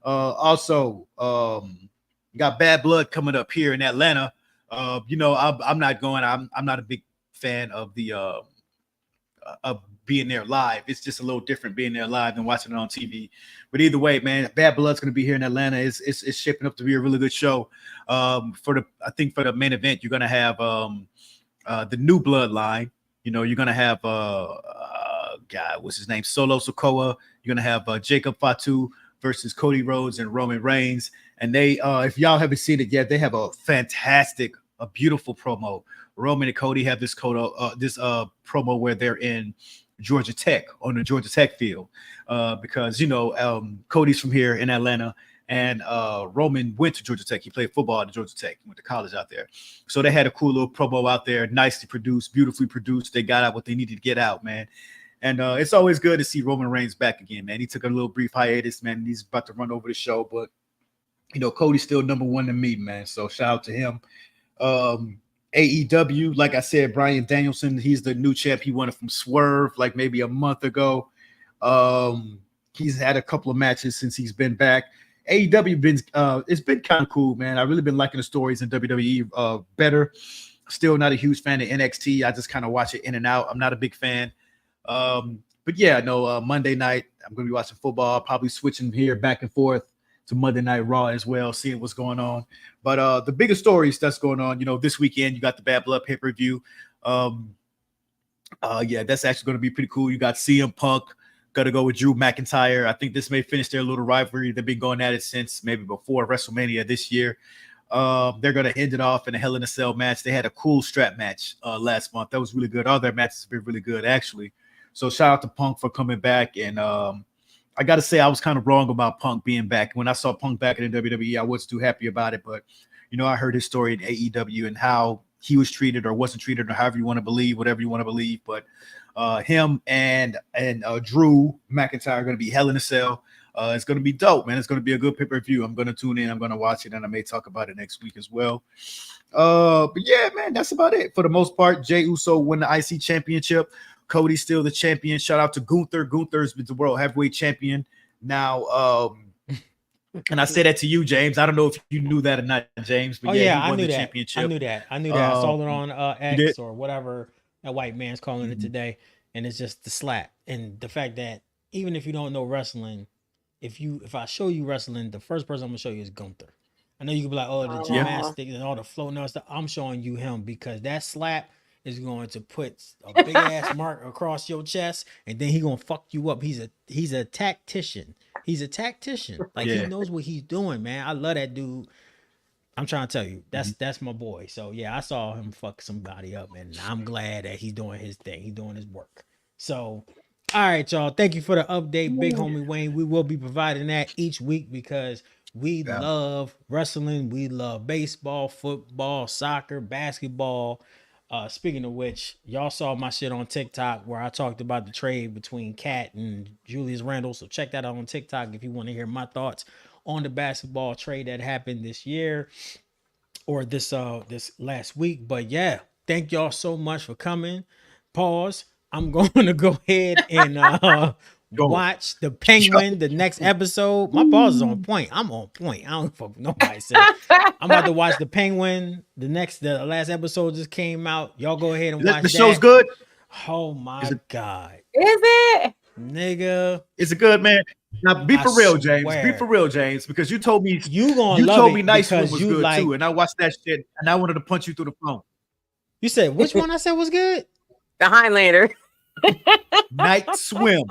Also, you got Bad Blood coming up here in Atlanta. You know, I'm not going. I'm not a big fan of the of being there live. It's just a little different being there live than watching it on TV. But either way, man, Bad Blood's going to be here in Atlanta. It's shaping up to be a really good show. I think for the main event, you're going to have the new Bloodline. You know, you're going to have God, what's his name? Solo Sikoa. You're going to have Jacob Fatu versus Cody Rhodes and Roman Reigns. And they, if y'all haven't seen it yet, they have a beautiful promo. Roman and Cody have this promo where they're in Georgia Tech, on the Georgia Tech field, because, you know, Cody's from here in Atlanta, and Roman went to Georgia Tech. He played football at Georgia Tech, went to college out there. So they had a cool little promo out there, nicely produced, beautifully produced. They got out what they needed to get out, man. And it's always good to see Roman Reigns back again, man. He took a little brief hiatus, man. He's about to run over the show, but, you know, Cody's still number one to me, man. So shout out to him. AEW, like I said, Bryan Danielson, he's the new champ. He won it from Swerve like maybe a month ago. He's had a couple of matches since he's been back. AEW it's been kind of cool, man. I really been liking the stories in WWE better. Still not a huge fan of NXT. I just kind of watch it in and out. I'm not a big fan. But yeah, no, Monday night I'm gonna be watching football, probably switching here back and forth to Monday Night Raw as well, seeing what's going on. But the biggest stories that's going on, you know, this weekend, you got the Bad Blood pay-per-view. Yeah, that's actually going to be pretty cool. You got CM Punk, got to go with Drew McIntyre. I think this may finish their little rivalry. They've been going at it since maybe before WrestleMania this year. They're going to end it off in a Hell in a Cell match. They had a cool strap match last month. That was really good. All their matches have been really good, actually. So shout out to Punk for coming back. And I got to say, I was kind of wrong about Punk being back. When I saw Punk back in the WWE, I wasn't too happy about it. But, you know, I heard his story in AEW and how he was treated or wasn't treated, or however you want to believe, whatever you want to believe. But him and Drew McIntyre are going to be Hell in a Cell. It's going to be dope, man. It's going to be a good pay-per-view. I'm going to tune in. I'm going to watch it, and I may talk about it next week as well. But yeah, man, that's about it. For the most part, Jey Uso won the IC championship. Cody's still the champion. Shout out to Gunther. Gunther's been the world heavyweight champion now. And I say that to you, James. I don't know if you knew that or not, James. But yeah, he won I knew the that. championship. I knew that. I saw it on X or whatever that white man's calling it today. And it's just the slap. And the fact that even if you don't know wrestling, if I show you wrestling, the first person I'm gonna show you is Gunther. I know you could be like, oh, the gymnastics and all the floating and stuff. I'm showing you him because that slap is going to put a big ass mark across your chest, and then he gonna fuck you up. He's a tactician. He's a tactician. Like he knows what he's doing, man. I love that dude. I'm trying to tell you, that's my boy. So yeah, I saw him fuck somebody up, and I'm glad that he's doing his thing. He's doing his work. So, all right, y'all. Thank you for the update, big homie Wayne. We will be providing that each week because we love wrestling. We love baseball, football, soccer, basketball. Speaking of which, y'all saw my shit on TikTok where I talked about the trade between Kat and Julius Randle. So check that out on TikTok if you want to hear my thoughts on the basketball trade that happened this year or this last week. But yeah, thank y'all so much for coming. Pause. I'm going to go ahead and watch the Penguin, the next episode. My pause is on point. I'm on point. I don't fuck with nobody said. I'm about to watch the Penguin. The last episode just came out. Y'all go ahead and watch the show's good. Oh my God. Is it? Nigga. It's a good, man. Now be for real, James. Be for real, James, because you told me you told me Nice Swim was good too, and I watched that shit and I wanted to punch you through the phone. You said which one I said was good? The Highlander. Night Swim.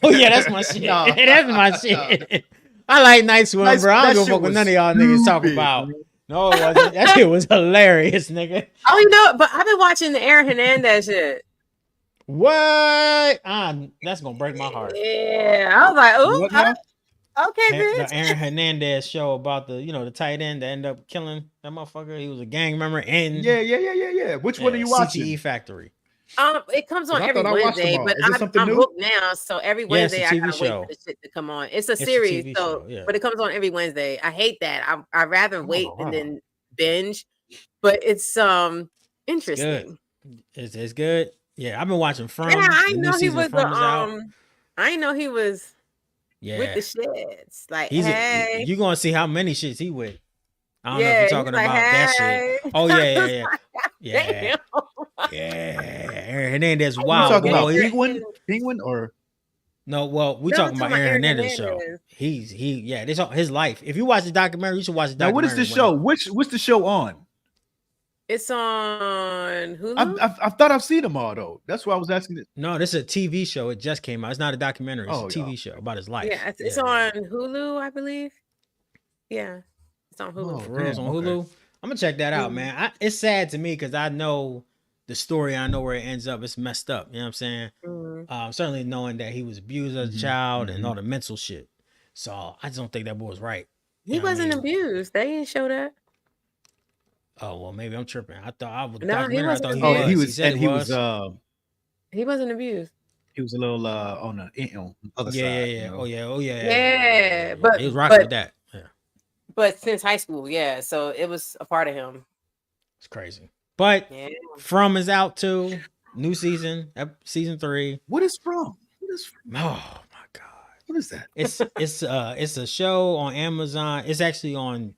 Oh yeah, that's my shit. No. That's my shit. I like Night Swim, bro. I don't give a fuck what none of y'all niggas talk about. No, it wasn't. That shit was hilarious, nigga. Oh, you know, but I've been watching the Aaron Hernandez shit. What? That's gonna break my heart. Yeah, I was like, oh, okay, bitch. The Aaron Hernandez show about the tight end that ended up killing that motherfucker. He was a gang member. And yeah. Which one are you watching? CTE Factory. It comes on every Wednesday, but I'm hooked now. So every Wednesday I gotta wait for the shit to come on. It's a series, but it comes on every Wednesday. I hate that. I rather wait and then binge but it's It's interesting. good. It's good. Yeah, I've been watching From. Yeah, I The new know he season was of From is out. I know he was with Yeah, the shits. Like, you hey, gonna see how many shits he with. I don't know if yeah, you're he's talking like, about that shit. hey. Oh yeah. Damn. Yeah. Aaron Hernandez, I You know wild talking about boy. Penguin or No, well, we No, I'm talking about talking about Aaron Aaron Hernandez show. Hernandez. This all his life. If you watch the documentary, you should watch the now? What is documentary. this show? What's the show on? It's on Hulu. I thought I've seen them all though. That's why I was asking it. No, this is a TV show. It just came out. It's not a documentary. It's Oh, a TV show about his life. Yeah, it's on Hulu, I believe. Yeah, it's on Hulu. Oh, For real, it's on damn, okay. Hulu. I'm gonna check that out, Mhm. man. It's sad to me because I know the story. I know where it ends up. It's messed up. You know what I'm saying? Mhm. Certainly knowing that he was abused as a Mhm, child and mhm. all the mental shit. So I just don't think that boy was right. He You know what I wasn't mean? abused. They didn't show that. Oh well, maybe I'm tripping. I thought I was No, he documentary. I wasn't thought he Oh, abused. and was. He said he was He wasn't abused. he was a little on the other side. You know? Oh yeah. Yeah, He was rocking with but that. Yeah, but since high school, yeah. So it was a part of him. it's crazy. But Yeah. From is out too. New season, season 3. What is From? Oh my god. What is that? It's a show on Amazon. It's actually on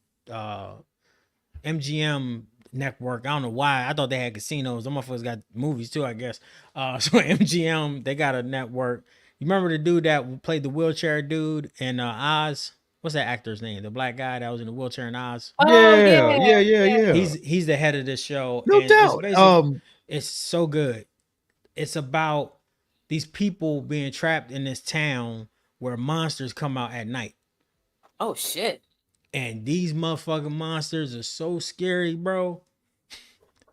MGM network. I don't know why. I thought they had casinos. Them motherfuckers got movies too, I guess. So MGM, they got a network. You remember the dude that played the wheelchair dude in Oz? What's that actor's name? The black guy that was in the wheelchair in Oz. Oh Yeah. He's the head of this show. No and doubt. It's so good. It's about these people being trapped in this town where monsters come out at night. Oh shit. And these motherfucking monsters are so scary, bro.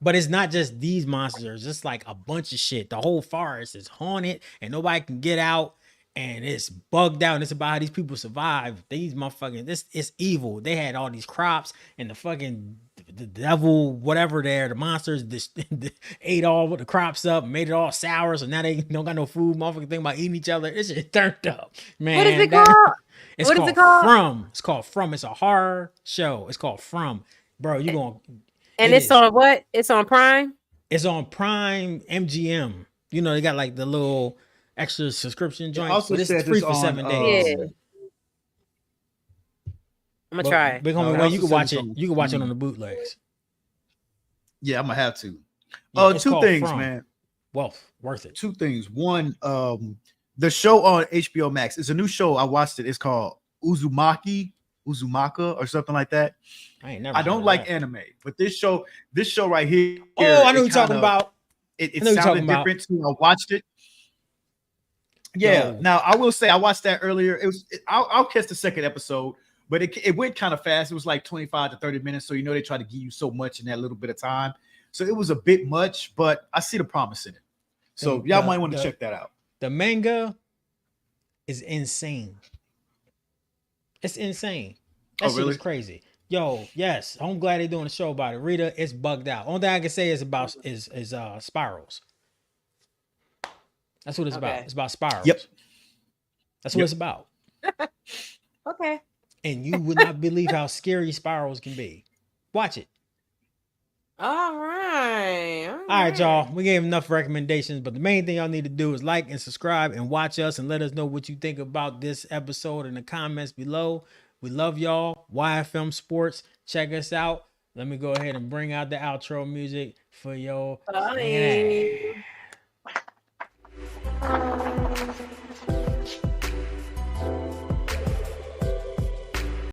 But it's not just these monsters. It's like a bunch of shit. The whole forest is haunted and nobody can get out. And it's bugged out. And it's about how these people survive. These motherfucking, it's evil. They had all these crops and the devil, whatever there, the monsters ate all the crops up, made it all sour. So now they don't got no food. Motherfucking think about eating each other. It's just turned up. Man, What is it called? It's What called is it called? From. It's called From. It's a horror show. It's called From. Bro, you going And it's on what? It's on Prime? It's on Prime MGM. You know, they got like the little extra subscription joints. Also But it's said free it's for on, 7 days. Yeah. I'm gonna try it. Big No, homie, it well, you also can said watch it's it. on You can watch it Prime. on the bootlegs. Yeah, I'm gonna have to. Yeah, it's Two called things, From. man. Well, worth it. Two things. One, the show on HBO Max. It's a new show. I watched it. It's called Uzumaka or something like that. I don't like anime, but this show right here. Oh, I know what you're talking about. It I know what you're sounded talking about. different too. I watched it. Yeah. Yo. Now I will say I watched that earlier. I'll catch the second episode, but it went kind of fast. It was like 25 to 30 minutes. So they try to give you so much in that little bit of time. So it was a bit much, but I see the promise in it. So y'all might want to check that out. The manga is insane. It's insane. That shit is crazy. Yo, yes, I'm glad they're doing a show about it. Rita, it's bugged out. Only thing I can say is about is spirals. That's what it's about. It's about spirals. Yep. That's what it's about. Okay. And you would not believe how scary spirals can be. Watch it. All right. All right, y'all. We gave enough recommendations, but the main thing y'all need to do is like and subscribe and watch us and let us know what you think about this episode in the comments below. We love y'all. YFM Sports. Check us out. Let me go ahead and bring out the outro music for your. Bye.